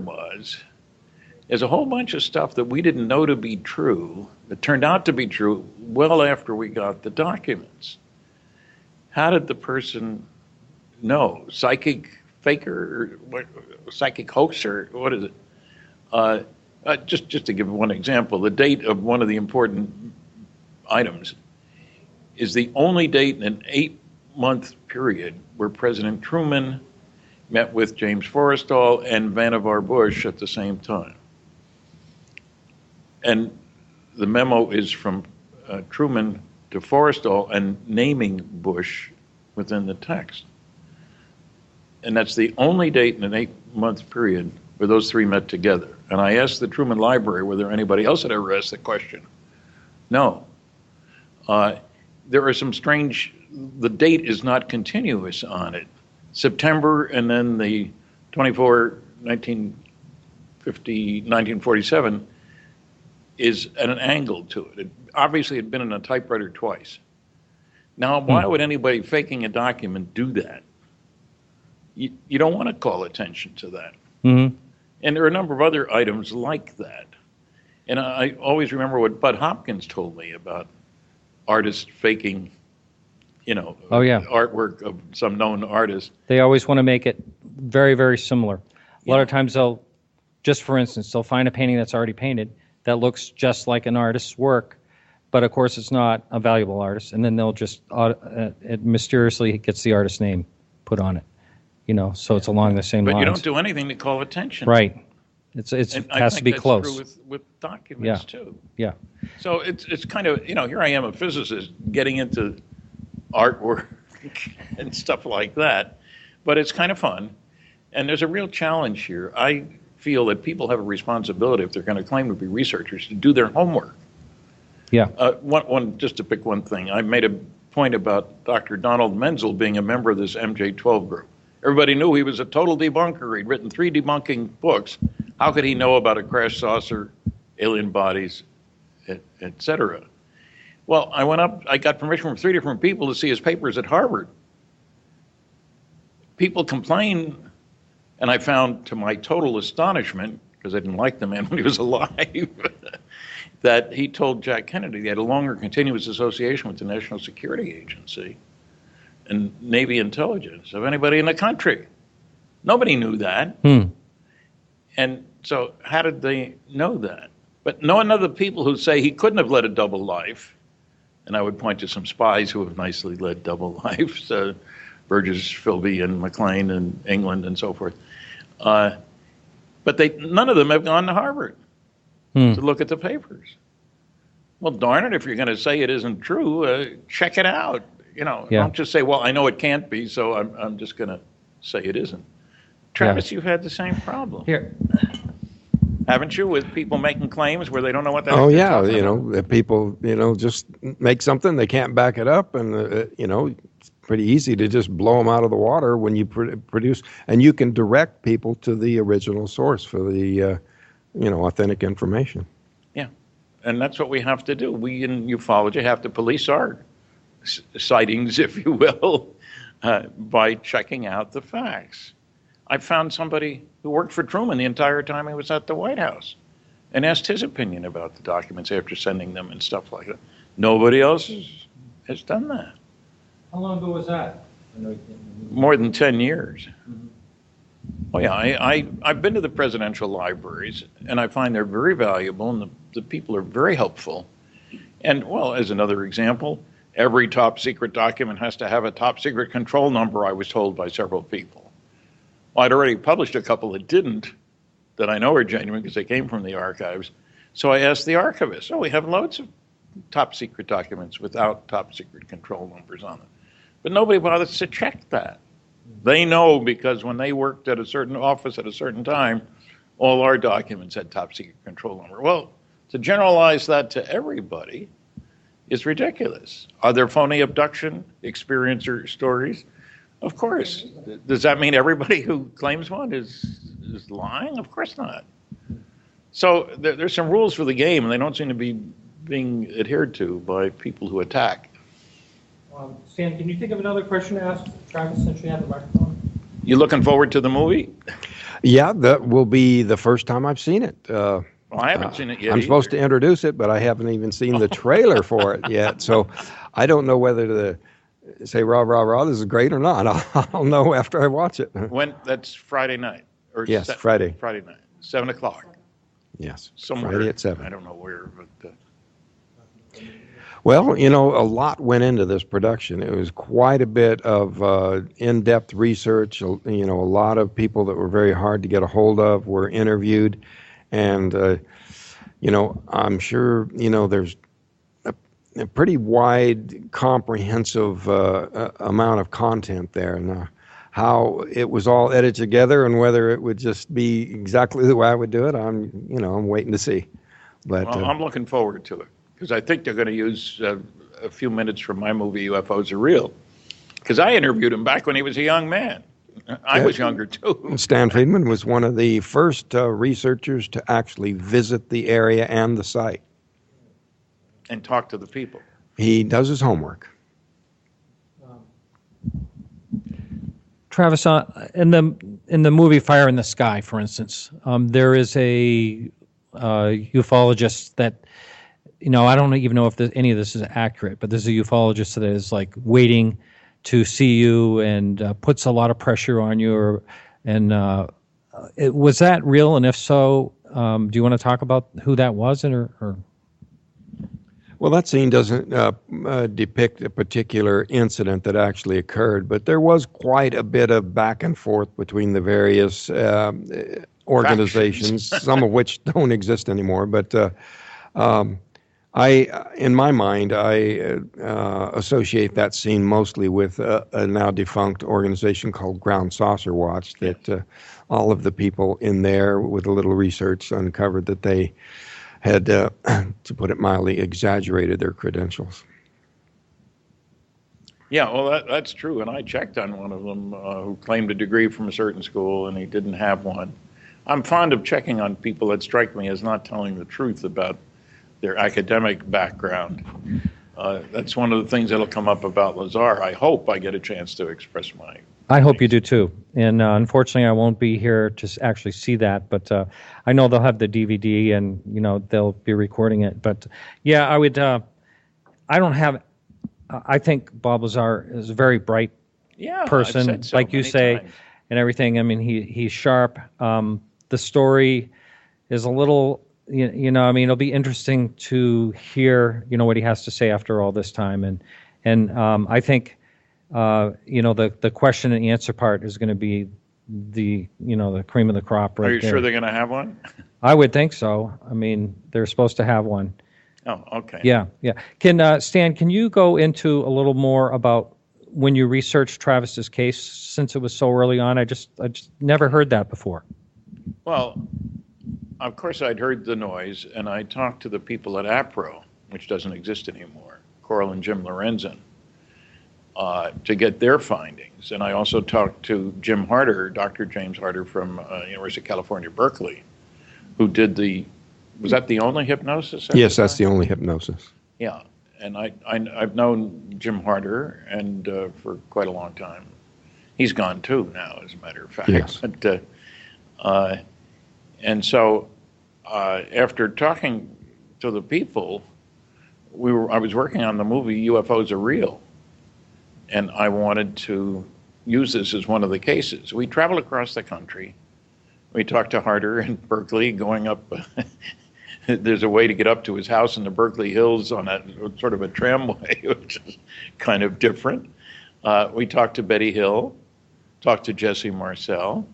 is a whole bunch of stuff that we didn't know to be true that turned out to be true well after we got the documents. How did the person know? Psychic faker, psychic hoaxer, what is it? Just to give one example, the date of one of the important items is the only date in an 8-month period where President Truman met with James Forrestal and Vannevar Bush at the same time. And the memo is from Truman to Forrestal and naming Bush within the text. And that's the only date in an 8-month period where those 3 met together. And I asked the Truman Library whether anybody else had ever asked the question. No. There are some strange, the date is not continuous on it. September and then the 1947 is at an angle to it. It obviously had been in a typewriter twice. Now, why would anybody faking a document do that? You don't want to call attention to that. Mm-hmm. And there are a number of other items like that. And I always remember what Bud Hopkins told me about artists faking, artwork of some known artist. They always want to make it very, very similar. A lot of times they'll, just for instance, they'll find a painting that's already painted that looks just like an artist's work, but of course it's not a valuable artist, and then they'll just, it mysteriously gets the artist's name put on it. So it's along the same lines. But you don't do anything to call attention. Right. It has to be close. True with documents too. Yeah. So it's kind of, here I am, a physicist, getting into artwork and stuff like that, but it's kind of fun. And there's a real challenge here. I feel that people have a responsibility, if they're going to claim to be researchers, to do their homework. Yeah. Just to pick one thing, I made a point about Dr. Donald Menzel being a member of this MJ-12 group. Everybody knew he was a total debunker. He'd written 3 debunking books. How could he know about a crash saucer, alien bodies, et cetera? Well, I went up, I got permission from 3 different people to see his papers at Harvard. People complain, and I found, to my total astonishment, because I didn't like the man when he was alive, that he told Jack Kennedy he had a longer continuous association with the National Security Agency and Navy intelligence of anybody in the country. Nobody knew that. And so how did they know that? But knowing other people who say he couldn't have led a double life, and I would point to some spies who have nicely led double lives, Burgess, Philby, and McLean in England and so forth. But none of them have gone to Harvard to look at the papers. Well, darn it, if you're going to say it isn't true, check it out. Don't just say, well, I know it can't be, so I'm just going to say it isn't. Travis, you've had the same problem. Here. Haven't you, with people making claims where they don't know what they're talking about? If people, just make something, they can't back it up, and, it's pretty easy to just blow them out of the water when you produce, and you can direct people to the original source for the, authentic information. Yeah, and that's what we have to do. We in ufology have to police our sightings, if you will, by checking out the facts. I found somebody who worked for Truman the entire time he was at the White House and asked his opinion about the documents after sending them and stuff like that. Nobody else has done that. How long ago was that? More than 10 years. Mm-hmm. Oh yeah, I've been to the presidential libraries, and I find they're very valuable, and the people are very helpful. And, well, as another example, every top secret document has to have a top secret control number, I was told by several people. Well, I'd already published a couple that didn't, that I know are genuine because they came from the archives. So I asked the archivist, we have loads of top secret documents without top secret control numbers on them. But nobody bothers to check that. They know because when they worked at a certain office at a certain time, all our documents had top secret control number. Well, to generalize that to everybody, is ridiculous. Are there phony abduction experiencer stories? Of course. Does that mean everybody who claims one is lying? Of course not. So there's some rules for the game, and they don't seem to be being adhered to by people who attack. Stan, can you think of another question to ask Travis since you have the microphone? You looking forward to the movie? Yeah, that will be the first time I've seen it. Well, I haven't seen it yet. I'm supposed to introduce it, but I haven't even seen the trailer for it yet. So I don't know whether to say, rah, rah, rah, this is great or not. I'll know after I watch it. That's Friday night? Or yes, Friday. Friday night, 7 o'clock. Yes, somewhere. Friday at 7. I don't know where, but... Well, you know, a lot went into this production. It was quite a bit of in-depth research. You know, a lot of people that were very hard to get a hold of were interviewed. And, you know, I'm sure, you know, there's a pretty wide, comprehensive amount of content there. And how it was all edited together and whether it would just be exactly the way I would do it, I'm waiting to see. But well, I'm looking forward to it. Because I think they're going to use a few minutes from my movie, UFOs Are Real. Because I interviewed him back when he was a young man. I was younger, too. Stanton Friedman was one of the first researchers to actually visit the area and the site. And talk to the people. He does his homework. Travis, in the movie Fire in the Sky, for instance, there is a ufologist that, you know, I don't even know if any of this is accurate, but there's a ufologist that is like waiting to see you and puts a lot of pressure on you. Was that real? And if so, do you want to talk about who that was? Or? Well, that scene doesn't depict a particular incident that actually occurred, but there was quite a bit of back and forth between the various organizations, some of which don't exist anymore. But in my mind, I associate that scene mostly with a now defunct organization called Ground Saucer Watch, that all of the people in there with a little research uncovered that they had, to put it mildly, exaggerated their credentials. Yeah, well, that's true. And I checked on one of them who claimed a degree from a certain school, and he didn't have one. I'm fond of checking on people that strike me as not telling the truth about their academic background. That's one of the things that'll come up about Lazar. I hope I get a chance to express my... I hope you do too. And unfortunately, I won't be here to actually see that, but I know they'll have the DVD and, you know, they'll be recording it. But yeah, I would, I think Bob Lazar is a very bright person, I've said so like you many say, times. And everything. I mean, he's sharp. The story is a little... You know, I mean, it'll be interesting to hear, you know, what he has to say after all this time, and I think, you know, the question and answer part is going to be the cream of the crop. Right. Are you there. sure they're going to have one? I would think so. I mean, they're supposed to have one. Oh, okay. Yeah. Can Stan? Can you go into a little more about when you researched Travis's case, since it was so early on? I just never heard that before. Well, of course, I'd heard the noise, and I talked to the people at APRO, which doesn't exist anymore, Coral and Jim Lorenzen, to get their findings. And I also talked to Jim Harder, Dr. James Harder from University of California, Berkeley, who did was that the only hypnosis? Yes, that's the only hypnosis. Yeah, and I've known Jim Harder and for quite a long time. He's gone too now, as a matter of fact. Yes. But, and so after talking to the people, I was working on the movie UFOs Are Real, and I wanted to use this as one of the cases. We traveled across the country. We talked to Harder in Berkeley, going up. There's a way to get up to his house in the Berkeley Hills on a sort of a tramway, which is kind of different. We talked to Betty Hill, talked to Jesse Marcel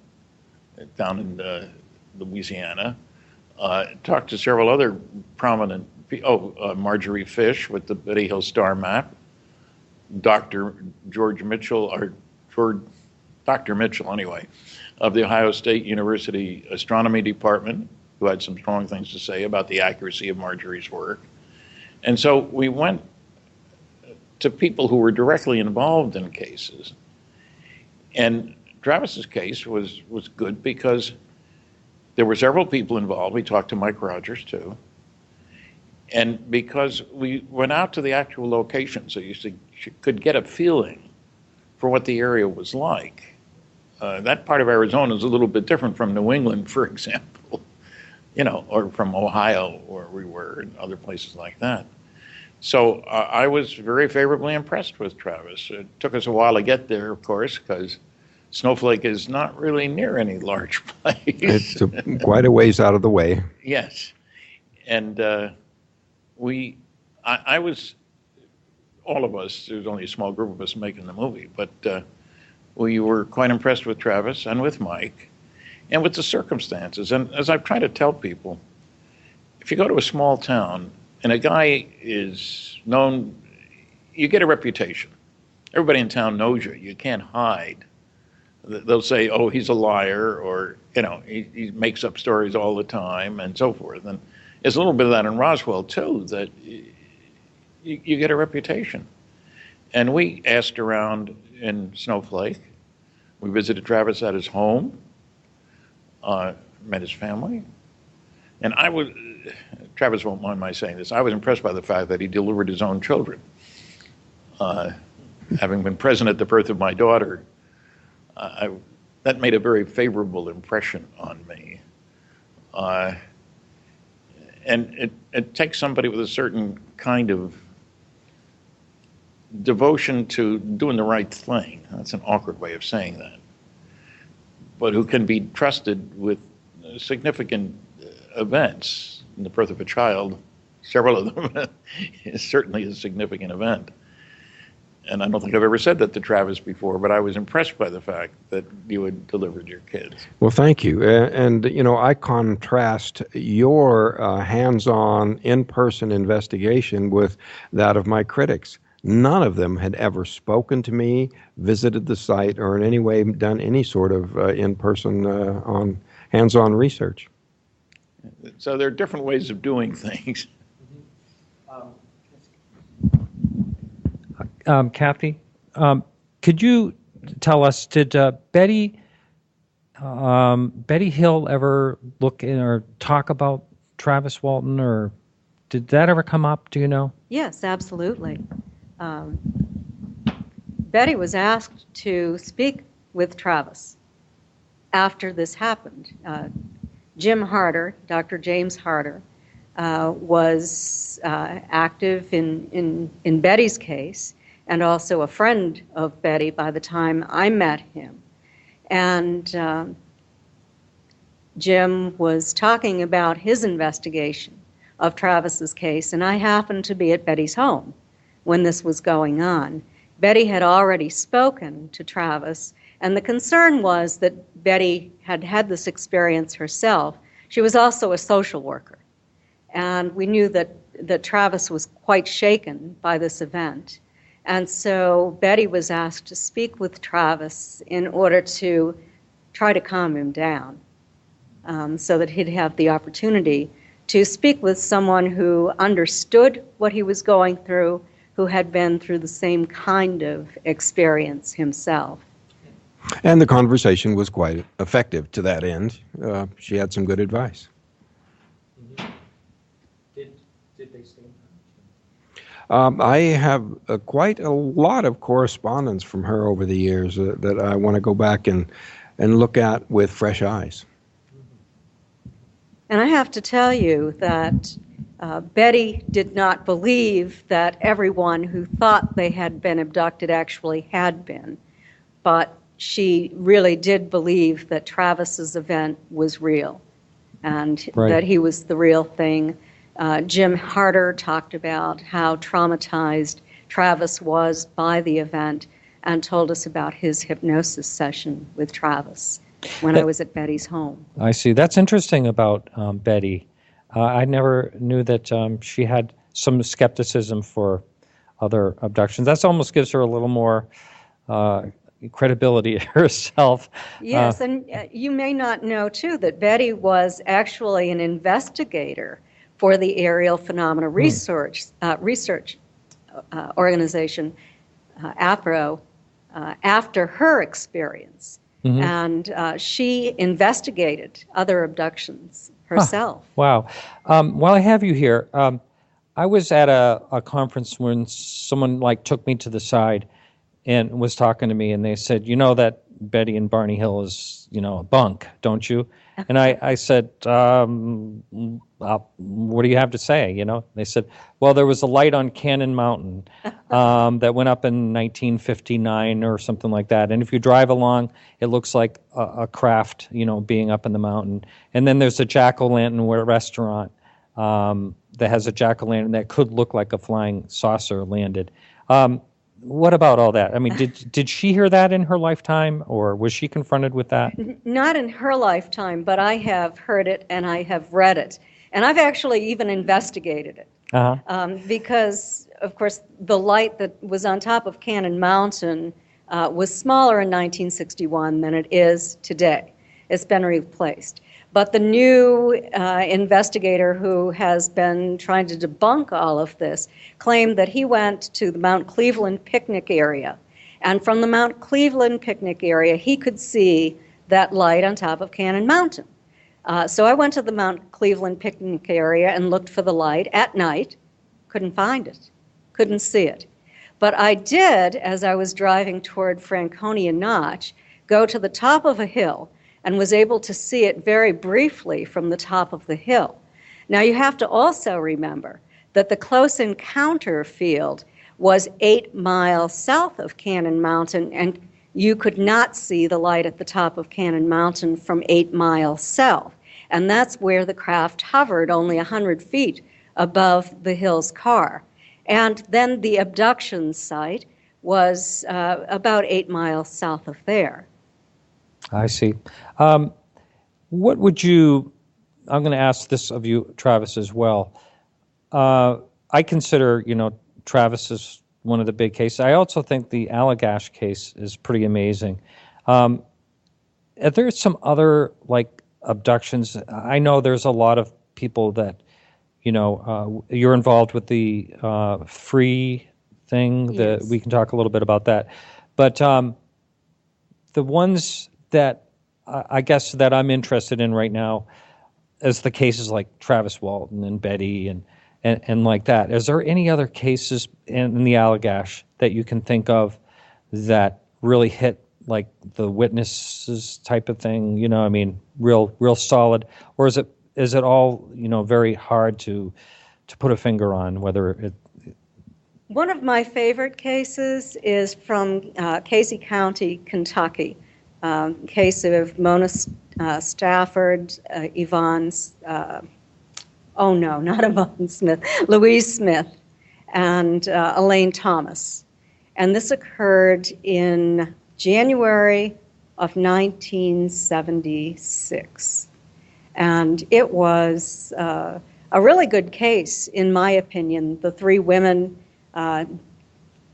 down in Louisiana, talked to several other prominent people. Marjorie Fish with the Betty Hill star map, Dr. George Mitchell, or Dr. Mitchell anyway, of the Ohio State University Astronomy Department, who had some strong things to say about the accuracy of Marjorie's work. And so we went to people who were directly involved in cases. And Travis's case was good because there were several people involved. We talked to Mike Rogers too. And because we went out to the actual location, so you could get a feeling for what the area was like. That part of Arizona is a little bit different from New England, for example, or from Ohio, where we were, and other places like that. So I was very favorably impressed with Travis. It took us a while to get there, of course, because Snowflake is not really near any large place. It's quite a ways out of the way. Yes. And I was, all of us, there was only a small group of us making the movie, but we were quite impressed with Travis and with Mike and with the circumstances. And as I've tried to tell people, if you go to a small town and a guy is known, you get a reputation. Everybody in town knows you. You can't hide. They'll say, oh, he's a liar, or, he makes up stories all the time, and so forth. And there's a little bit of that in Roswell, too, that you get a reputation. And we asked around in Snowflake. We visited Travis at his home, met his family. And Travis won't mind my saying this, I was impressed by the fact that he delivered his own children. Having been present at the birth of my daughter, that made a very favorable impression on me. And it takes somebody with a certain kind of devotion to doing the right thing. That's an awkward way of saying that. But who can be trusted with significant events. In the birth of a child, several of them, is certainly a significant event. And I don't think I've ever said that to Travis before, but I was impressed by the fact that you had delivered your kids. Well, thank you. And I contrast your hands-on, in-person investigation with that of my critics. None of them had ever spoken to me, visited the site, or in any way done any sort of in-person, hands-on research. So there are different ways of doing things. Kathy, could you tell us, did Betty Hill ever look in or talk about Travis Walton, or did that ever come up? Do you know? Yes, absolutely. Betty was asked to speak with Travis after this happened. Jim Harder, Dr. James Harder, was active in Betty's case, and also a friend of Betty by the time I met him. And Jim was talking about his investigation of Travis's case, and I happened to be at Betty's home when this was going on. Betty had already spoken to Travis, and the concern was that Betty had had this experience herself. She was also a social worker, and we knew that Travis was quite shaken by this event. And so Betty was asked to speak with Travis in order to try to calm him down, so that he'd have the opportunity to speak with someone who understood what he was going through, who had been through the same kind of experience himself. And the conversation was quite effective to that end. She had some good advice. Did they stay in touch? I have quite a lot of correspondence from her over the years that I want to go back and look at with fresh eyes. And I have to tell you that Betty did not believe that everyone who thought they had been abducted actually had been, but she really did believe that Travis's event was real and that he was the real thing. Jim Harder talked about how traumatized Travis was by the event and told us about his hypnosis session with Travis when I was at Betty's home. I see. That's interesting about Betty. I never knew that she had some skepticism for other abductions. That almost gives her a little more credibility herself. Yes, and you may not know, too, that Betty was actually an investigator for the aerial phenomena research organization, APRO, after her experience. Mhm. And she investigated other abductions herself. Wow. While I have you here, I was at a conference when someone like took me to the side and was talking to me, and they said, "You know that Betty and Barney Hill is, a bunk, don't you?" And I said, "What do you have to say?" They said, "Well, there was a light on Cannon Mountain that went up in 1959 or something like that. And if you drive along, it looks like a craft, being up in the mountain. And then there's a jack-o'-lantern restaurant that has a jack-o'-lantern that could look like a flying saucer landed." What about all that? I mean, did she hear that in her lifetime, or was she confronted with that? Not in her lifetime, but I have heard it and I have read it. And I've actually even investigated it. Because, of course, the light that was on top of Cannon Mountain was smaller in 1961 than it is today. It's been replaced. But the new investigator who has been trying to debunk all of this claimed that he went to the Mount Cleveland picnic area. And from the Mount Cleveland picnic area, he could see that light on top of Cannon Mountain. So I went to the Mount Cleveland picnic area and looked for the light at night. Couldn't find it. Couldn't see it. But I did, as I was driving toward Franconia Notch, go to the top of a hill and was able to see it very briefly from the top of the hill. Now you have to also remember that the close encounter field was 8 miles south of Cannon Mountain, and you could not see the light at the top of Cannon Mountain from 8 miles south. And that's where the craft hovered only 100 feet above the hill's car. And then the abduction site was about 8 miles south of there. I see. What would you, I'm going to ask this of you, Travis, as well. I consider, Travis is one of the big cases. I also think the Allagash case is pretty amazing. Are there some other, abductions? I know there's a lot of people that, you're involved with the free thing. Yes. We can talk a little bit about that. But the ones that I guess that I'm interested in right now is the cases like Travis Walton and Betty and like that. Is there any other cases in the Allagash that you can think of that really hit like the witnesses type of thing? Real solid, or is it all very hard to put a finger on whether it? One of my favorite cases is from Casey County, Kentucky. Case of Mona Stafford, Yvonne, not Yvonne Smith, Louise Smith, and Elaine Thomas. And this occurred in January of 1976. And it was a really good case, in my opinion. The three women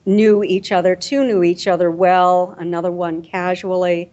knew each other. Two knew each other well, another one casually.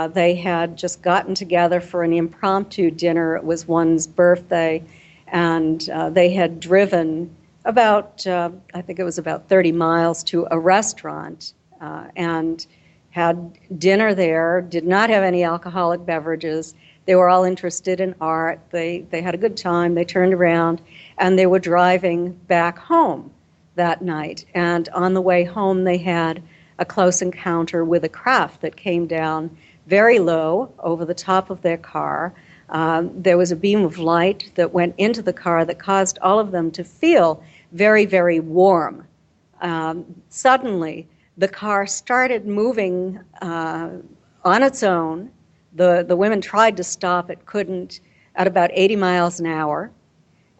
They had just gotten together for an impromptu dinner. It was one's birthday, and they had driven about, I think it was about 30 miles to a restaurant and had dinner there, did not have any alcoholic beverages. They were all interested in art. They had a good time. They turned around, and they were driving back home that night. And on the way home, they had a close encounter with a craft that came down very low over the top of their car. There was a beam of light that went into the car that caused all of them to feel very, very warm. Suddenly, the car started moving on its own. The women tried to stop, it couldn't, at about 80 miles an hour.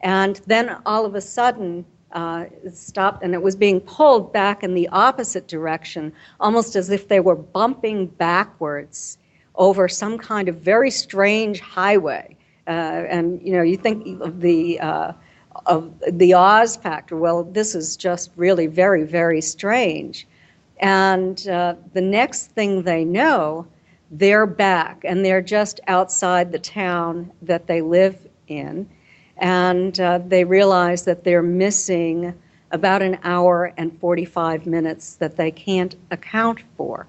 And then all of a sudden, it stopped, and it was being pulled back in the opposite direction, almost as if they were bumping backwards over some kind of very strange highway. And you think of the Oz factor. Well, this is just really very, very strange. And the next thing they know, they're back, and they're just outside the town that they live in. And they realize that they're missing about an hour and 45 minutes that they can't account for.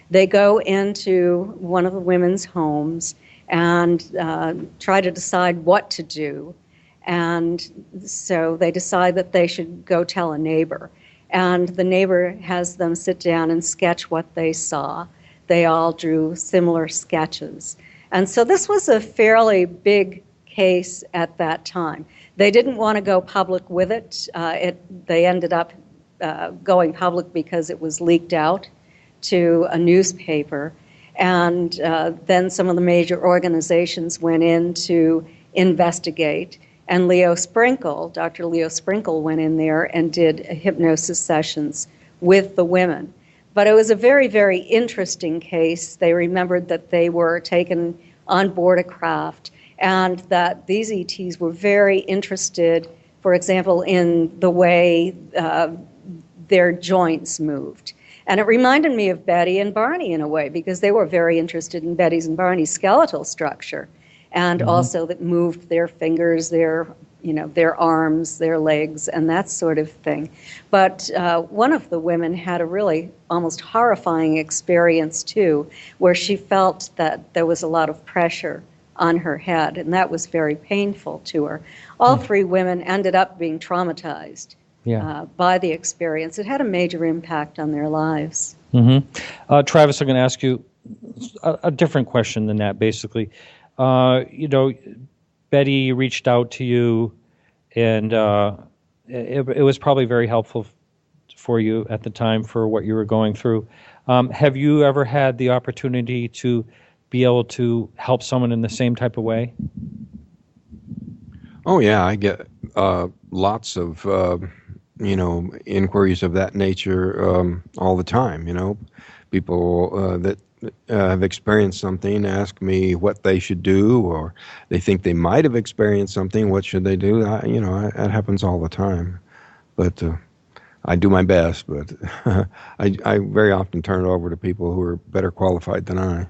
They go into one of the women's homes and try to decide what to do. And so they decide that they should go tell a neighbor. And the neighbor has them sit down and sketch what they saw. They all drew similar sketches. And so this was a fairly big case at that time. They didn't want to go public with it. They ended up going public because it was leaked out to a newspaper. And then some of the major organizations went in to investigate. And Dr. Leo Sprinkle went in there and did hypnosis sessions with the women. But it was a very, very interesting case. They remembered that they were taken on board a craft and that these ETs were very interested, for example, in the way their joints moved. And it reminded me of Betty and Barney in a way, because they were very interested in Betty's and Barney's skeletal structure, and also that moved their fingers, their arms, their legs, and that sort of thing. But one of the women had a really almost horrifying experience too, where she felt that there was a lot of pressure on her head, and that was very painful to her. All three women ended up being traumatized by the experience. It had a major impact on their lives. Travis, I'm going to ask you a different question than that, basically. Betty reached out to you, and it was probably very helpful for you at the time for what you were going through. Have you ever had the opportunity to be able to help someone in the same type of way? Oh, yeah, I get lots of, inquiries of that nature all the time, people that have experienced something ask me what they should do, or they think they might have experienced something, what should they do? That happens all the time. But I do my best, but I very often turn it over to people who are better qualified than I.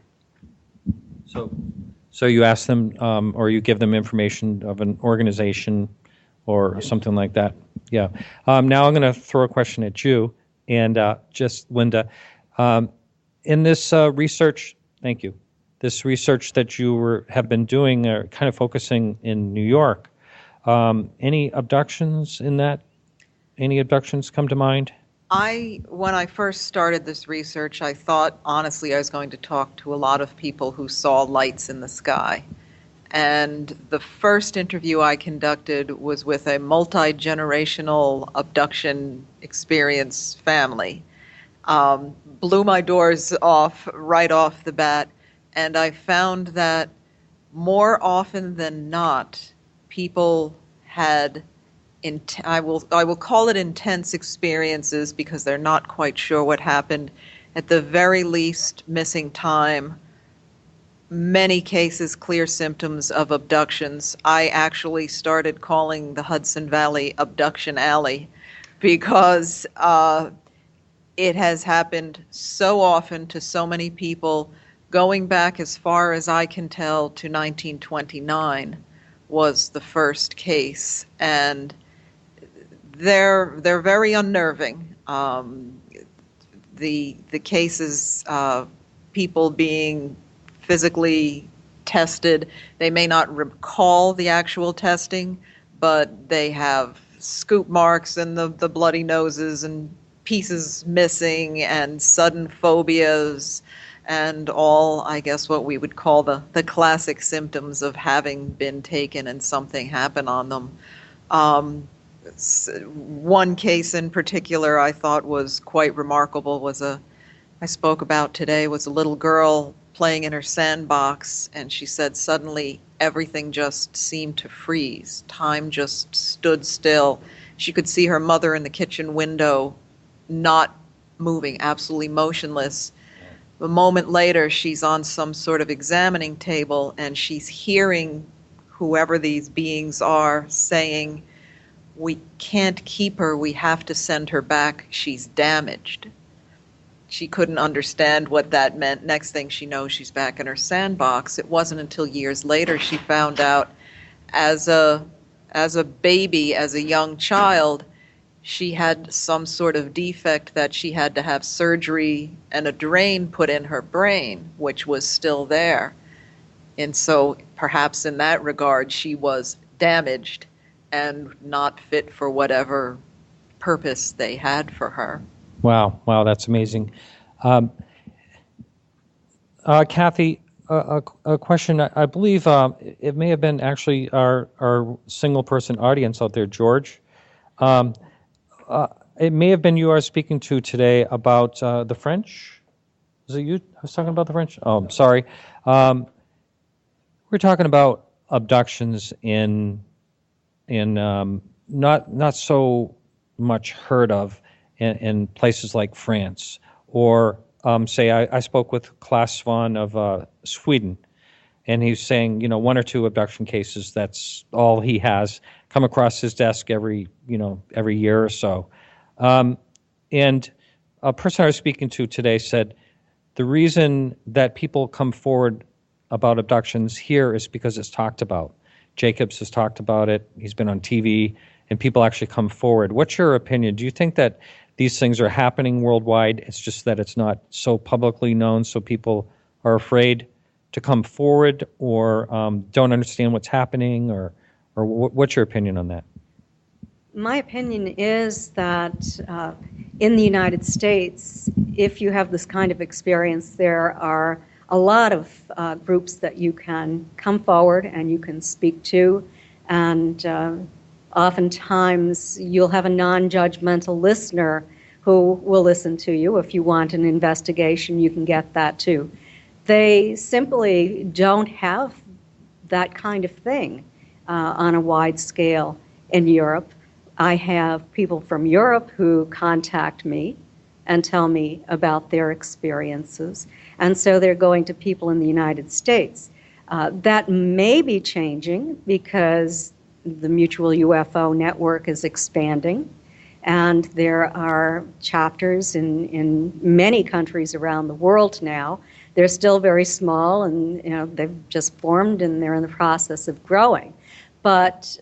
So you ask them, or you give them information of an organization or something like that. Yeah. Now I'm going to throw a question at you, and just Linda. In this research, thank you. This research that you have been doing, kind of focusing in New York. Any abductions in that? Any abductions come to mind? When I first started this research, I thought, honestly, I was going to talk to a lot of people who saw lights in the sky. And the first interview I conducted was with a multi-generational abduction experience family. Blew my doors off right off the bat, and I found that more often than not, people had I will call it intense experiences, because they're not quite sure what happened. At the very least, missing time. Many cases, clear symptoms of abductions. I actually started calling the Hudson Valley Abduction Alley, because it has happened so often to so many people. Going back as far as I can tell to 1929 was the first case, and they're very unnerving. The cases, people being physically tested, they may not recall the actual testing, but they have scoop marks and the bloody noses and pieces missing and sudden phobias and all, I guess, what we would call the classic symptoms of having been taken and something happened on them. One case in particular I thought was quite remarkable I spoke about today, was a little girl playing in her sandbox, and she said suddenly everything just seemed to freeze. Time just stood still. She could see her mother in the kitchen window not moving, absolutely motionless. A moment later, she's on some sort of examining table, and she's hearing whoever these beings are saying, "We can't keep her, we have to send her back, she's damaged." She couldn't understand what that meant. Next thing she knows, she's back in her sandbox. It wasn't until years later she found out, as a baby, as a young child, she had some sort of defect that she had to have surgery and a drain put in her brain, which was still there. And so perhaps in that regard, she was damaged and not fit for whatever purpose they had for her. Wow, that's amazing. Kathy, a question. I believe it may have been actually our single person audience out there, George. It may have been you I was speaking to today about the French. Was it you I was talking about the French? Oh, I'm sorry. We're talking about abductions in not so much heard of in places like France, or say I spoke with Klaus Svan of Sweden, and he's saying, 1 or 2 abduction cases, that's all he has come across his desk every year or so. And a person I was speaking to today said the reason that people come forward about abductions here is because it's talked about. Jacobs has talked about it. He's been on TV, and people actually come forward. What's your opinion? Do you think that these things are happening worldwide? It's just that it's not so publicly known, so people are afraid to come forward, or don't understand what's happening, or what's your opinion on that? My opinion is that in the United States, if you have this kind of experience, there are a lot of groups that you can come forward and you can speak to, and oftentimes you'll have a non-judgmental listener who will listen to you. If you want an investigation, you can get that too. They simply don't have that kind of thing on a wide scale in Europe. I have people from Europe who contact me and tell me about their experiences. And so they're going to people in the United States. That may be changing because the Mutual UFO Network is expanding, and there are chapters in many countries around the world now. They're still very small, and they've just formed, and they're in the process of growing. But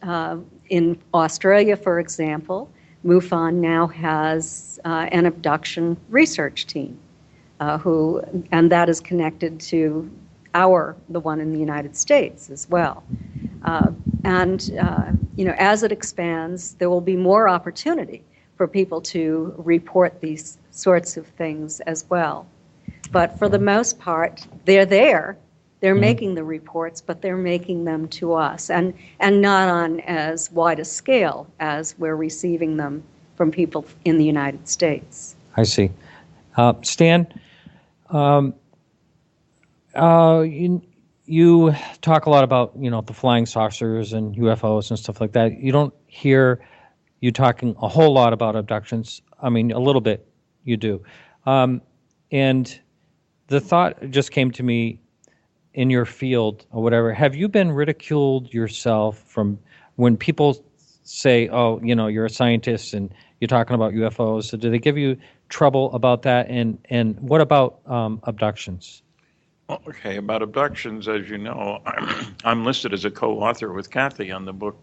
in Australia, for example, MUFON now has an abduction research team, and that is connected to the one in the United States as well. As it expands, there will be more opportunity for people to report these sorts of things as well. But for the most part, they're there. They're making the reports, but they're making them to us, and not on as wide a scale as we're receiving them from people in the United States. I see. Stan, you talk a lot about, the flying saucers and UFOs and stuff like that. You don't hear you talking a whole lot about abductions. I mean, a little bit you do. And the thought just came to me, in your field or whatever, have you been ridiculed yourself from when people say, oh, you're a scientist and you're talking about UFOs? So do they give you trouble about that? And what about abductions? Well, okay, about abductions, as you know, I'm listed as a co-author with Kathy on the book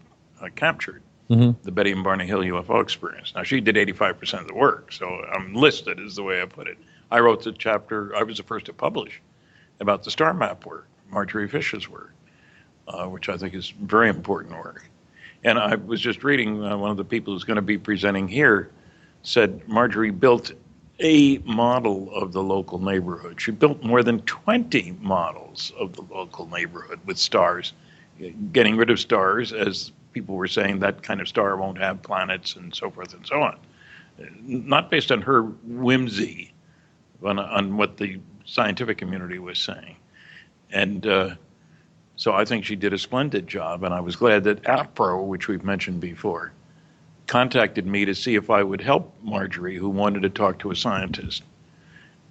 Captured, the Betty and Barney Hill UFO Experience. Now, she did 85% of the work, so I'm listed is the way I put it. I wrote the chapter, I was the first to publish, about the star map work, Marjorie Fish's work, which I think is very important work. And I was just reading, one of the people who's going to be presenting here said Marjorie built a model of the local neighborhood. She built more than 20 models of the local neighborhood with stars, getting rid of stars, as people were saying that kind of star won't have planets and so forth and so on. Not based on her whimsy, but on what the scientific community was saying. And so I think she did a splendid job, and I was glad that APRO, which we've mentioned before, contacted me to see if I would help Marjorie, who wanted to talk to a scientist.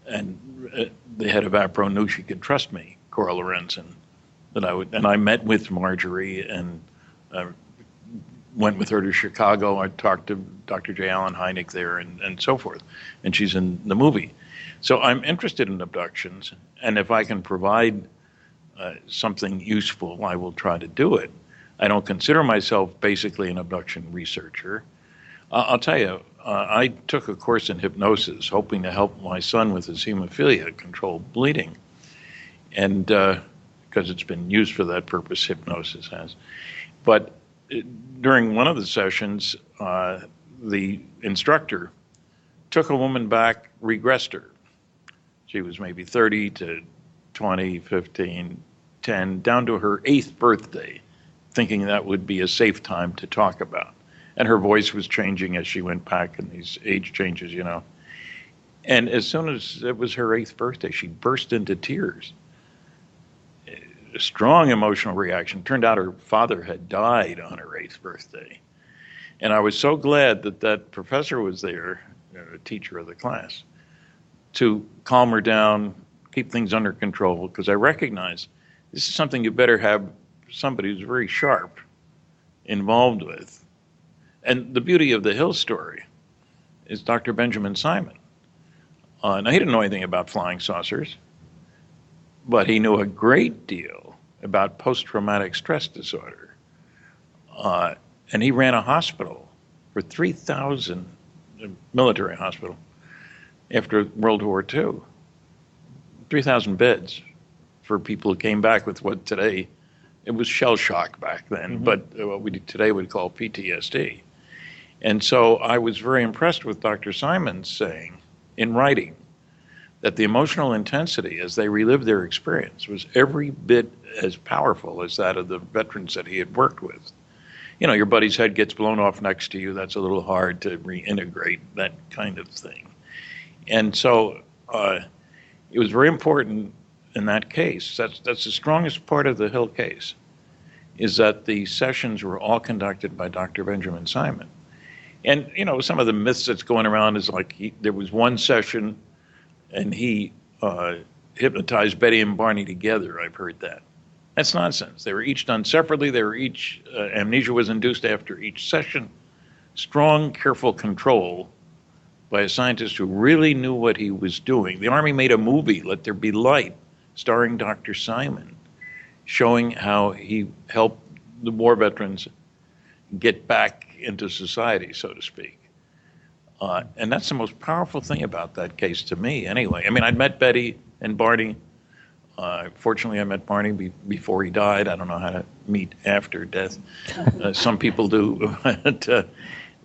And the head of APRO knew she could trust me, Cora Lorenzen, and I met with Marjorie and went with her to Chicago. I talked to Dr. J. Allen Hynek there and so forth, and she's in the movie. So I'm interested in abductions, and if I can provide something useful, I will try to do it. I don't consider myself basically an abduction researcher. I'll tell you, I took a course in hypnosis, hoping to help my son with his hemophilia control bleeding. And because it's been used for that purpose, hypnosis has. But during one of the sessions, the instructor took a woman back, regressed her. She was maybe 30 to 20, 15, 10, down to her 8th birthday, thinking that would be a safe time to talk about. And her voice was changing as she went back, and these age changes, you know. And as soon as it was her 8th birthday, she burst into tears. A strong emotional reaction. Turned out her father had died on her 8th birthday. And I was so glad that that professor was there, a teacher of the class, to calm her down, keep things under control, because I recognized this is something you better have somebody who's very sharp involved with. And the beauty of the Hill story is Dr. Benjamin Simon. Now, he didn't know anything about flying saucers, but he knew a great deal about post-traumatic stress disorder. And he ran a hospital for 3,000, a military hospital, after World War II. 3,000 beds for people who came back with what today, it was shell shock back then, but what we today would call PTSD. And so I was very impressed with Dr. Simon saying, in writing, that the emotional intensity as they relived their experience was every bit as powerful as that of the veterans that he had worked with. You know, your buddy's head gets blown off next to you, that's a little hard to reintegrate, that kind of thing. And so it was very important in that case, that's the strongest part of the Hill case, is that the sessions were all conducted by Dr. Benjamin Simon. And, you know, some of the myths that's going around is like there was one session and he hypnotized Betty and Barney together. I've heard that. That's nonsense. They were each done separately. They were each, amnesia was induced after each session. Strong, careful control by a scientist who really knew what he was doing. The Army made a movie, Let There Be Light, starring Dr. Simon, showing how he helped the war veterans get back into society, so to speak. And that's the most powerful thing about that case to me, anyway. I mean, I'd met Betty and Barney. Fortunately, I met Barney before he died. I don't know how to meet after death. Some people do.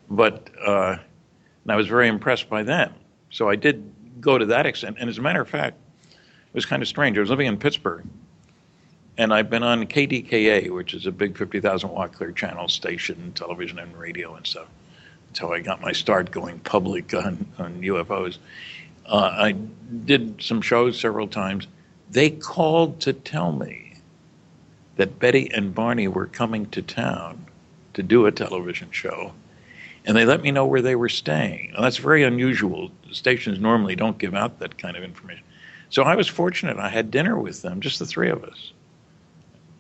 But I was very impressed by them. So I did go to that extent. And as a matter of fact, it was kind of strange. I was living in Pittsburgh, and I've been on KDKA, which is a big 50,000 watt clear channel station, television and radio and stuff. That's how I got my start going public on UFOs. I did some shows several times. They called to tell me that Betty and Barney were coming to town to do a television show, and they let me know where they were staying. Now, that's very unusual. Stations normally don't give out that kind of information. So I was fortunate. I had dinner with them, just the three of us.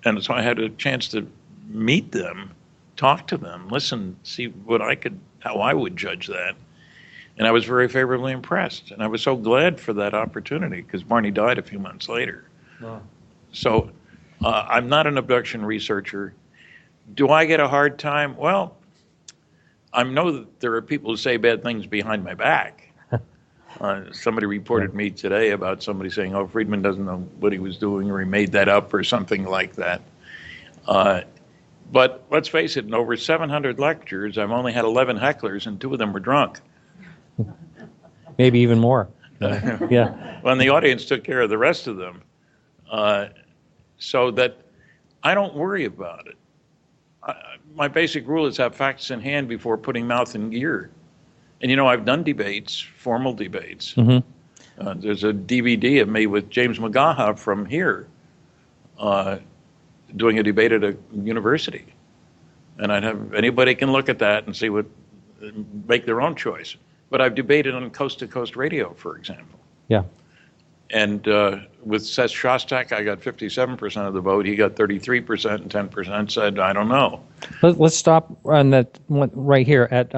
And so I had a chance to meet them, talk to them, listen, see what I could, how I would judge that. And I was very favorably impressed. And I was so glad for that opportunity because Barney died a few months later. Wow. So I'm not an abduction researcher. Do I get a hard time? Well, I know that there are people who say bad things behind my back. Somebody reported me today about somebody saying, oh, Friedman doesn't know what he was doing, or he made that up, or something like that. But let's face it, in over 700 lectures, I've only had 11 hecklers, and 2 of them were drunk. Maybe even more. Yeah. Well, and the audience took care of the rest of them. So that I don't worry about it. My basic rule is have facts in hand before putting mouth in gear. And, you know, I've done debates, formal debates. Mm-hmm. There's a DVD of me with James McGaha from here doing a debate at a university. And I'd have anybody can look at that and see what, make their own choice. But I've debated on coast-to-coast radio, for example. Yeah. And with Seth Shostak, I got 57% of the vote. He got 33%, and 10% said, I don't know. Let's stop on that one right here at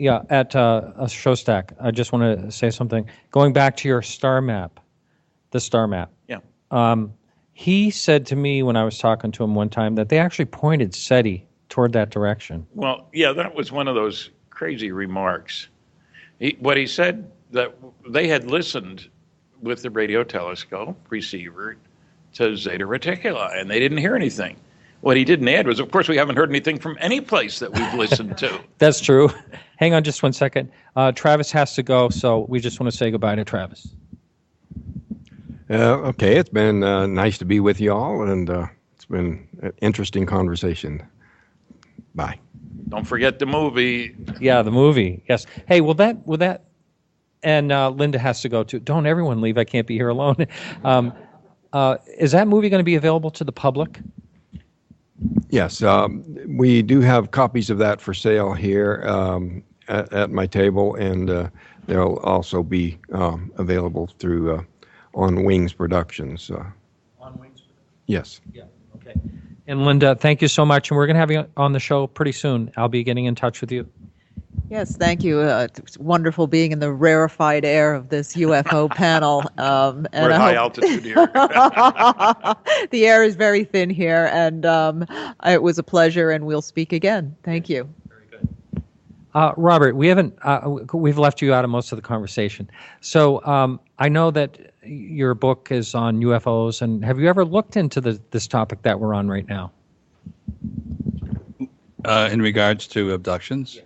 Shostak. I just want to say something. Going back to your star map, the star map. Yeah. He said to me when I was talking to him one time that they actually pointed SETI toward that direction. Well, yeah, that was one of those crazy remarks. What he said, that they had listened with the radio telescope receiver to Zeta Reticuli, and they didn't hear anything. What he didn't add was, of course, we haven't heard anything from any place that we've listened to. That's true. Hang on just one second. Travis has to go, so we just want to say goodbye to Travis. Okay, it's been nice to be with you all, and it's been an interesting conversation. Bye. Don't forget the movie. Yeah, the movie. Yes. Hey, will that, and Linda has to go too. Don't everyone leave. I can't be here alone. Is that movie going to be available to the public? Yes, we do have copies of that for sale here at my table, and they'll also be available through On Wings Productions. On Wings? Yes. Yeah, okay. And Linda, thank you so much, and we're going to have you on the show pretty soon. I'll be getting in touch with you. Yes, thank you. It's wonderful being in the rarefied air of this UFO panel. And we're at high altitude here. The air is very thin here, and it was a pleasure, and we'll speak again. Thank you. Very good. Robert, we've left you out of most of the conversation. So I know that your book is on UFOs, and have you ever looked into this topic that we're on right now? In regards to abductions? Yeah.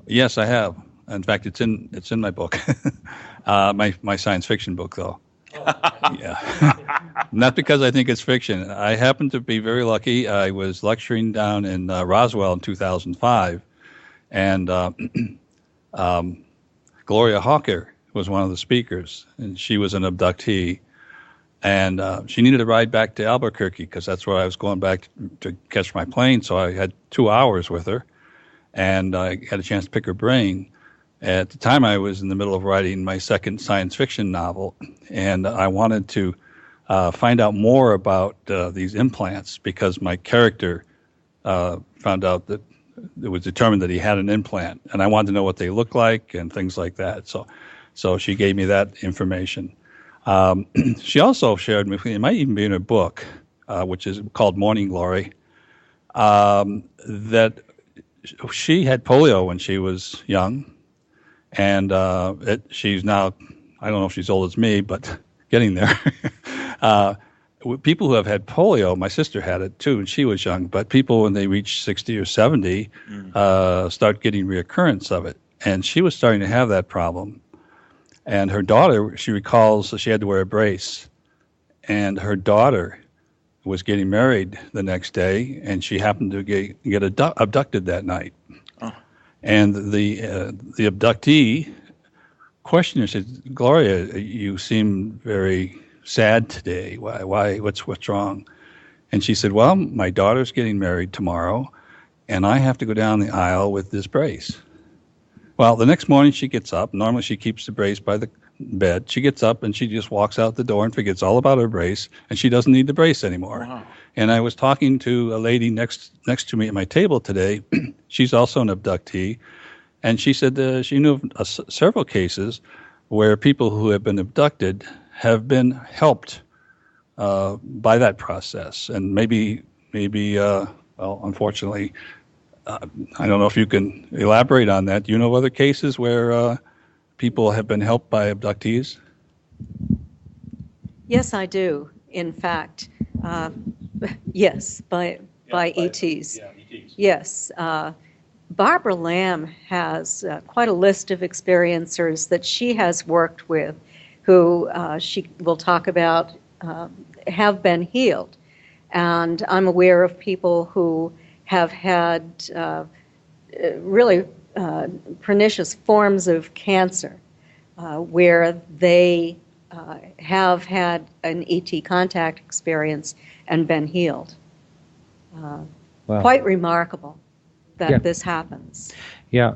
Yes, I have. In fact, it's in my book, my science fiction book, though. Yeah, not because I think it's fiction. I happen to be very lucky. I was lecturing down in Roswell in 2005, and Gloria Hawker was one of the speakers, and she was an abductee, and she needed a ride back to Albuquerque because that's where I was going back to catch my plane. So I had 2 hours with her. And I had a chance to pick her brain. At the time, I was in the middle of writing my second science fiction novel, and I wanted to find out more about these implants because my character found out that it was determined that he had an implant, and I wanted to know what they look like and things like that. So she gave me that information. She also shared with me, it might even be in her book, which is called Morning Glory, that she had polio when she was young, and she's now, I don't know if she's old as me, but getting there. People who have had polio, my sister had it too, and she was young, but people when they reach 60 or 70 start getting reoccurrence of it. And she was starting to have that problem. And her daughter, she recalls that she had to wear a brace. And her daughter was getting married the next day, and she happened to get abducted that night. Oh. And the abductee questioned her, said, "Gloria, you seem very sad today. Why? What's wrong?" And she said, "Well, my daughter's getting married tomorrow, and I have to go down the aisle with this brace." Well, the next morning she gets up. Normally she keeps the brace by the bed. She gets up and she just walks out the door and forgets all about her brace, and she doesn't need the brace anymore. Wow. And I was talking to a lady next to me at my table today. She's also an abductee, and she said she knew of several cases where people who have been abducted have been helped by that process. And maybe well, unfortunately, I don't know if you can elaborate on that. Do you know of other cases where people have been helped by abductees? Yes, I do. In fact, yes, by ETs. Yeah, ETs. Yes. Barbara Lamb has quite a list of experiencers that she has worked with who she will talk about have been healed. And I'm aware of people who have had really pernicious forms of cancer where they have had an ET contact experience and been healed. Wow. Quite remarkable that this happens. Yeah.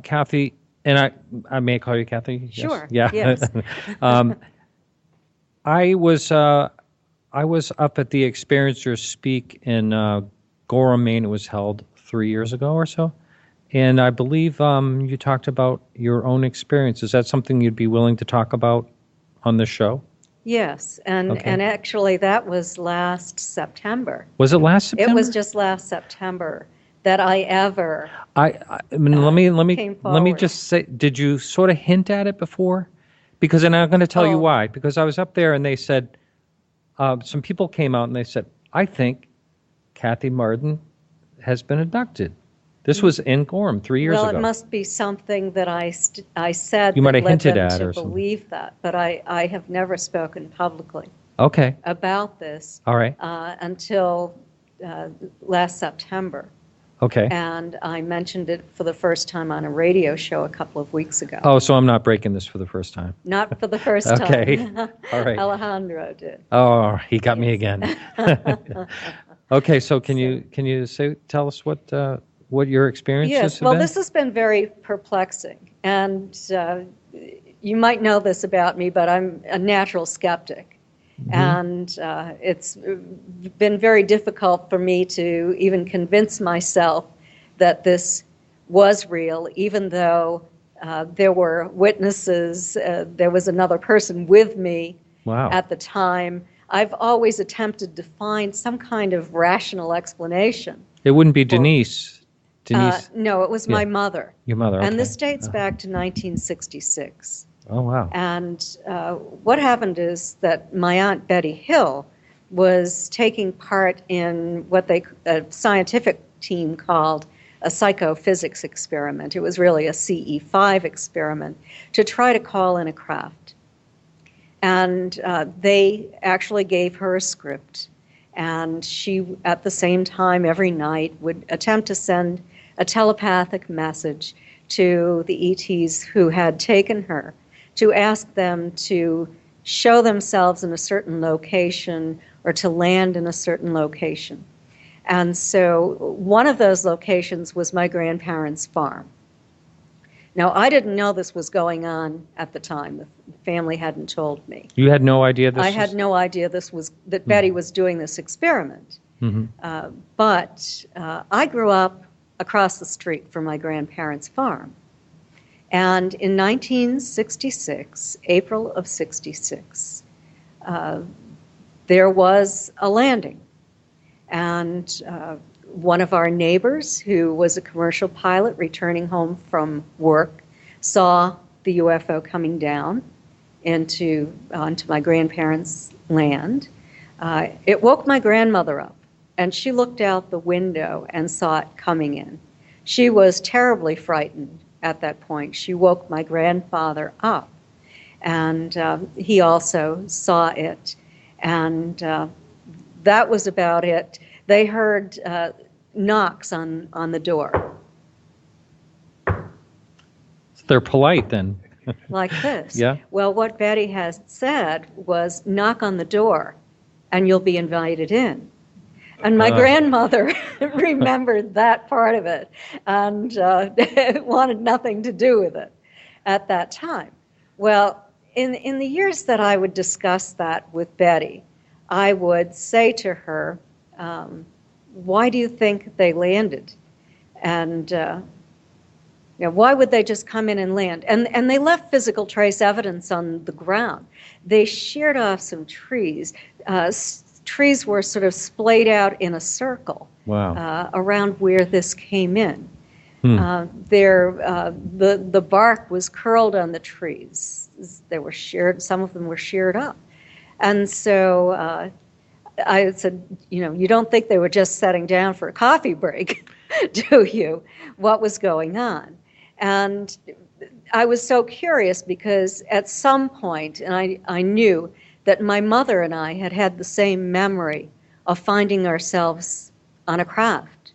Kathy, and I may call you Kathy? Sure. Yes? Yeah. Yes. I was up at the Experiencers Speak in Gorham, Maine. It was held 3 years ago or so. And I believe you talked about your own experience. Is that something you'd be willing to talk about on this show? Yes, and Okay. and actually that was last September. Was it last September? It was just last September that I ever. I mean, let me came let me forward. just say, did you sort of hint at it before? Because, and I'm going to tell you Oh. why. Because I was up there and they said, some people came out and they said, I think Kathy Marden has been abducted. This was in Gorham 3 years Well, ago. it must be something that I said You that might have led hinted them at to or something. believe that, but I have never spoken publicly Okay. about this All right. until last September. Okay. And I mentioned it for the first time on a radio show a couple of weeks ago. Oh, so I'm not breaking this for the first time. Not for the first Okay. time. All right. Alejandro did. Oh, he got me again. Okay, so can you tell us what your experiences Yes, have well, been? this has been very perplexing. And you might know this about me, but I'm a natural skeptic. Mm-hmm. And it's been very difficult for me to even convince myself that this was real, even though there were witnesses. There was another person with me Wow. at the time. I've always attempted to find some kind of rational explanation. It wouldn't be Denise. Denise, No, it was my Yeah. mother. your mother. And okay. this dates back to 1966. Oh, wow. And what happened is that my Aunt Betty Hill was taking part in what a scientific team called a psychophysics experiment. It was really a CE5 experiment to try to call in a craft. And they actually gave her a script. And she, at the same time, every night would attempt to send a telepathic message to the ETs who had taken her, to ask them to show themselves in a certain location or to land in a certain location. And so one of those locations was my grandparents' farm. Now, I didn't know this was going on at the time. The family hadn't told me. You had no idea this I was... had no idea that Betty was doing this experiment. Mm-hmm. But I grew up across the street from my grandparents' farm. And in 1966, April of 66, there was a landing. And one of our neighbors, who was a commercial pilot returning home from work, saw the UFO coming down onto my grandparents' land. It woke my grandmother up, and she looked out the window and saw it coming in. She was terribly frightened at that point. She woke my grandfather up, and he also saw it. And that was about it. They heard knocks on the door. They're polite then. Like this. Yeah. Well, what Betty has said was, knock on the door and you'll be invited in. And my grandmother remembered that part of it and wanted nothing to do with it at that time. Well, in the years that I would discuss that with Betty, I would say to her, why do you think they landed? And why would they just come in and land? And they left physical trace evidence on the ground. They sheared off some trees. Trees were sort of splayed out in a circle. Wow. Around where this came in. Hmm. The bark was curled on the trees. They were sheared. Some of them were sheared up. And so I said, you don't think they were just sitting down for a coffee break, do you? What was going on? And I was so curious because at some point, and I knew that my mother and I had the same memory of finding ourselves on a craft.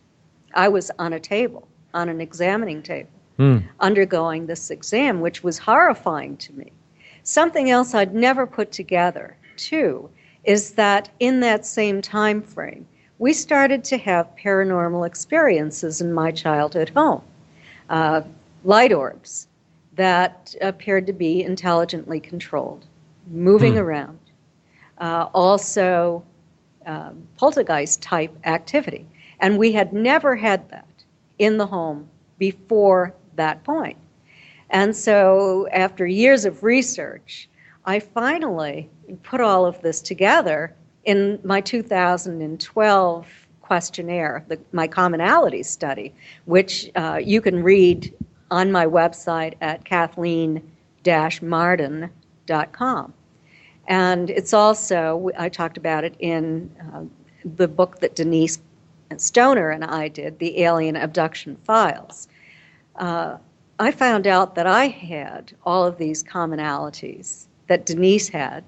I was on a table, on an examining table, undergoing this exam, which was horrifying to me. Something else I'd never put together, too, is that in that same time frame, we started to have paranormal experiences in my childhood home. Light orbs that appeared to be intelligently controlled, moving around. Also, poltergeist-type activity. And we had never had that in the home before that point. And so after years of research, I finally put all of this together in my 2012 questionnaire, my commonality study, which you can read on my website at Kathleen-Marden.com. And it's also, I talked about it in the book that Denise Stoner and I did, The Alien Abduction Files. I found out that I had all of these commonalities that Denise had.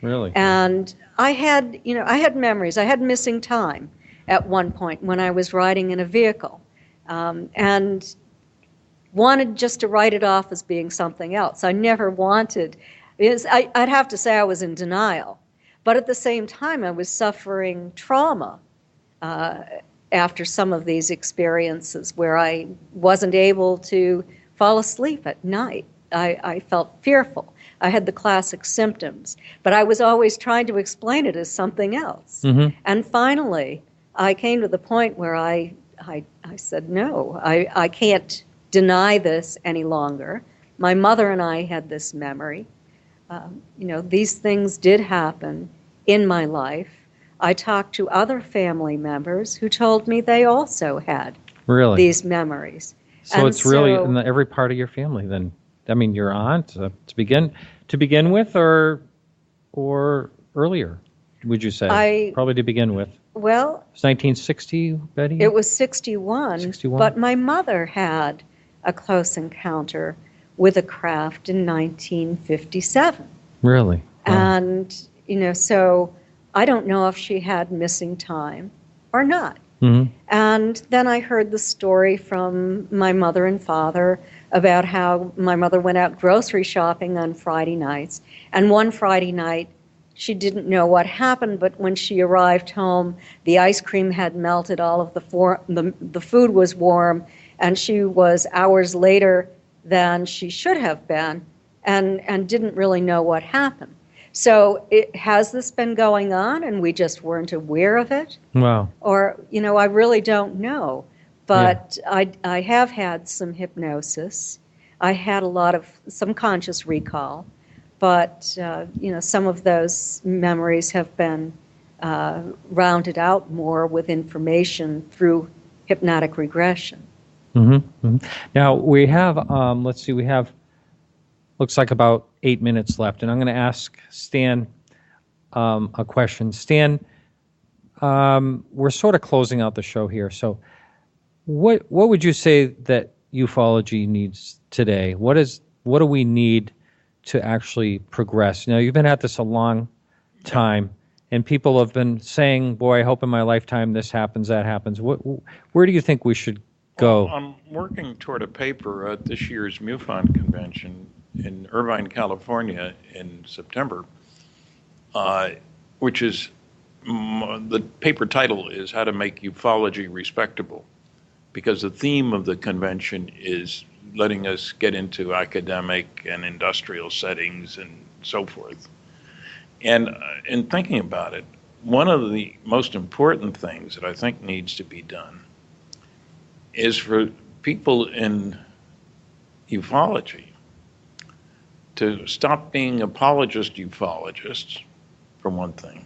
Really? And I had memories. I had missing time at one point when I was riding in a vehicle, and wanted just to write it off as being something else. I never wanted, I'd have to say I was in denial. But at the same time, I was suffering trauma after some of these experiences where I wasn't able to fall asleep at night. I felt fearful. I had the classic symptoms, but I was always trying to explain it as something else. Mm-hmm. And finally, I came to the point where I said, no, I can't deny this any longer. My mother and I had this memory. These things did happen in my life. I talked to other family members who told me they also had these memories. So and it's really in every part of your family then. I mean, your aunt to begin with, or earlier, would you say? Probably to begin with. Well, it was 1960, Betty? It was 61. But my mother had a close encounter with a craft in 1957. Really? Wow. And, so I don't know if she had missing time or not. Mm-hmm. And then I heard the story from my mother and father about how my mother went out grocery shopping on Friday nights. And one Friday night, she didn't know what happened, but when she arrived home, the ice cream had melted, all of the food was warm, and she was hours later than she should have been, and didn't really know what happened. So has this been going on and we just weren't aware of it? Wow. Or, I really don't know. But yeah. I have had some hypnosis. I had some conscious recall. But, some of those memories have been rounded out more with information through hypnotic regression. Mm-hmm. Mm-hmm. Now, we have, looks like about 8 minutes left, and I'm going to ask Stan a question. Stan, we're sort of closing out the show here, so what would you say that ufology needs today? What do we need to actually progress? You've been at this a long time, and people have been saying, boy, I hope in my lifetime this happens, that happens. Where do you think we should go? Well, I'm working toward a paper at this year's MUFON convention in Irvine, California in September, which is, the paper title is How to Make Ufology Respectable, because the theme of the convention is letting us get into academic and industrial settings and so forth. And in thinking about it, one of the most important things that I think needs to be done is for people in ufology to stop being apologist ufologists, for one thing,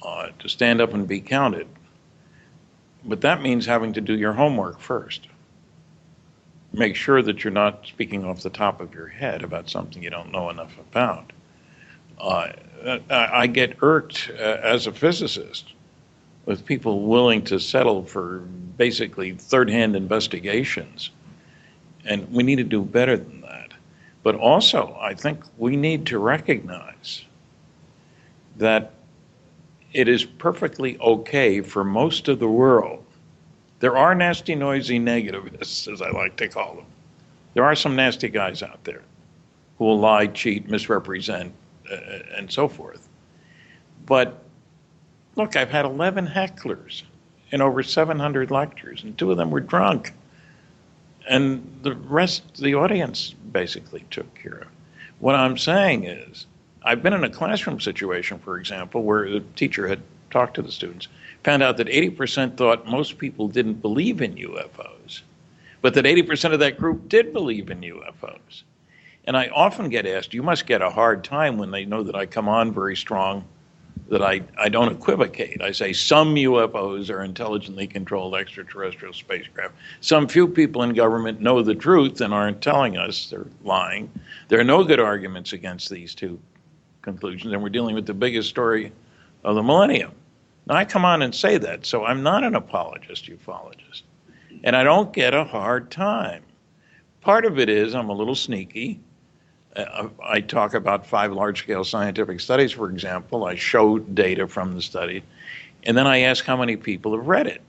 to stand up and be counted. But that means having to do your homework first. Make sure that you're not speaking off the top of your head about something you don't know enough about. I get irked as a physicist with people willing to settle for basically third-hand investigations. And we need to do better than that. But also, I think we need to recognize that it is perfectly okay for most of the world. There are nasty, noisy negativists, as I like to call them. There are some nasty guys out there who will lie, cheat, misrepresent, and so forth. But look, I've had 11 hecklers in over 700 lectures, and 2 of them were drunk. And the rest, the audience basically took care of. What I'm saying is, I've been in a classroom situation, for example, where the teacher had talked to the students, found out that 80% thought most people didn't believe in UFOs, but that 80% of that group did believe in UFOs. And I often get asked, you must get a hard time when they know that I come on very strong, that I don't equivocate. I say some UFOs are intelligently controlled extraterrestrial spacecraft. Some few people in government know the truth and aren't telling us, they're lying. There are no good arguments against these two conclusions, and we're dealing with the biggest story of the millennium. Now, I come on and say that, so I'm not an apologist ufologist, and I don't get a hard time. Part of it is I'm a little sneaky. I talk about 5 large-scale scientific studies, for example. I show data from the study, and then I ask how many people have read it.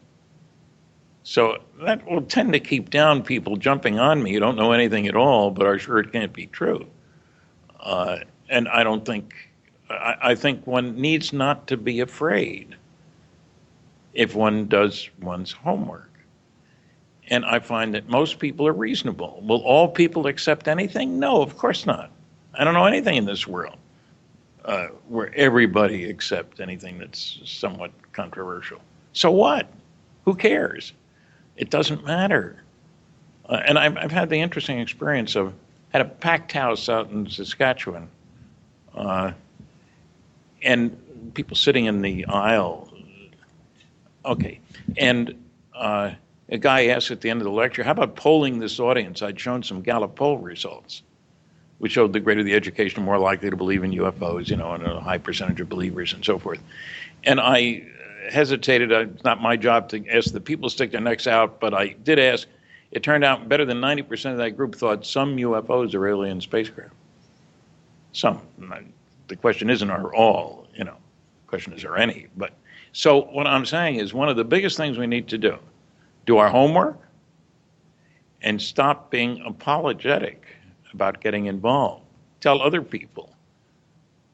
So that will tend to keep down people jumping on me who don't know anything at all, but are sure it can't be true. And I think one needs not to be afraid if one does one's homework. And I find that most people are reasonable. Will all people accept anything? No, of course not. I don't know anything in this world where everybody accepts anything that's somewhat controversial. So what? Who cares? It doesn't matter. And I've had the interesting experience of, had a packed house out in Saskatchewan, and people sitting in the aisle. Okay, and a guy asked at the end of the lecture, how about polling this audience? I'd shown some Gallup poll results, which showed the greater the education, the more likely to believe in UFOs, and a high percentage of believers and so forth. And I hesitated. It's not my job to ask the people to stick their necks out, but I did ask. It turned out better than 90% of that group thought some UFOs are alien spacecraft. Some. The question isn't are all, the question is are any. But so what I'm saying is one of the biggest things we need to do our homework and stop being apologetic about getting involved. Tell other people.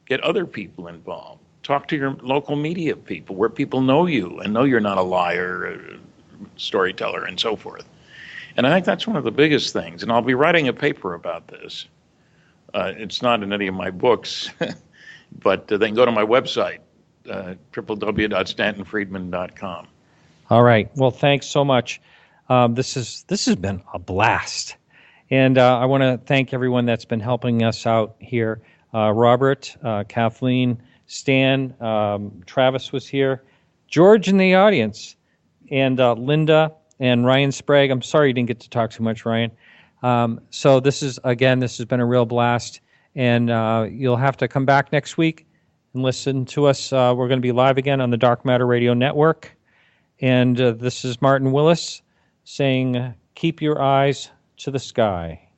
Get other people involved. Talk to your local media people where people know you and know you're not a liar, a storyteller, and so forth. And I think that's one of the biggest things. And I'll be writing a paper about this. It's not in any of my books, but they can go to my website, www.stantonfriedman.com. All right. Well, thanks so much. This has been a blast. And I want to thank everyone that's been helping us out here. Robert, Kathleen, Stan, Travis was here, George in the audience, and Linda and Ryan Sprague. I'm sorry you didn't get to talk too much, Ryan. So this has been a real blast. And you'll have to come back next week and listen to us. We're going to be live again on the Dark Matter Radio Network. And this is Martin Willis saying, keep your eyes to the sky.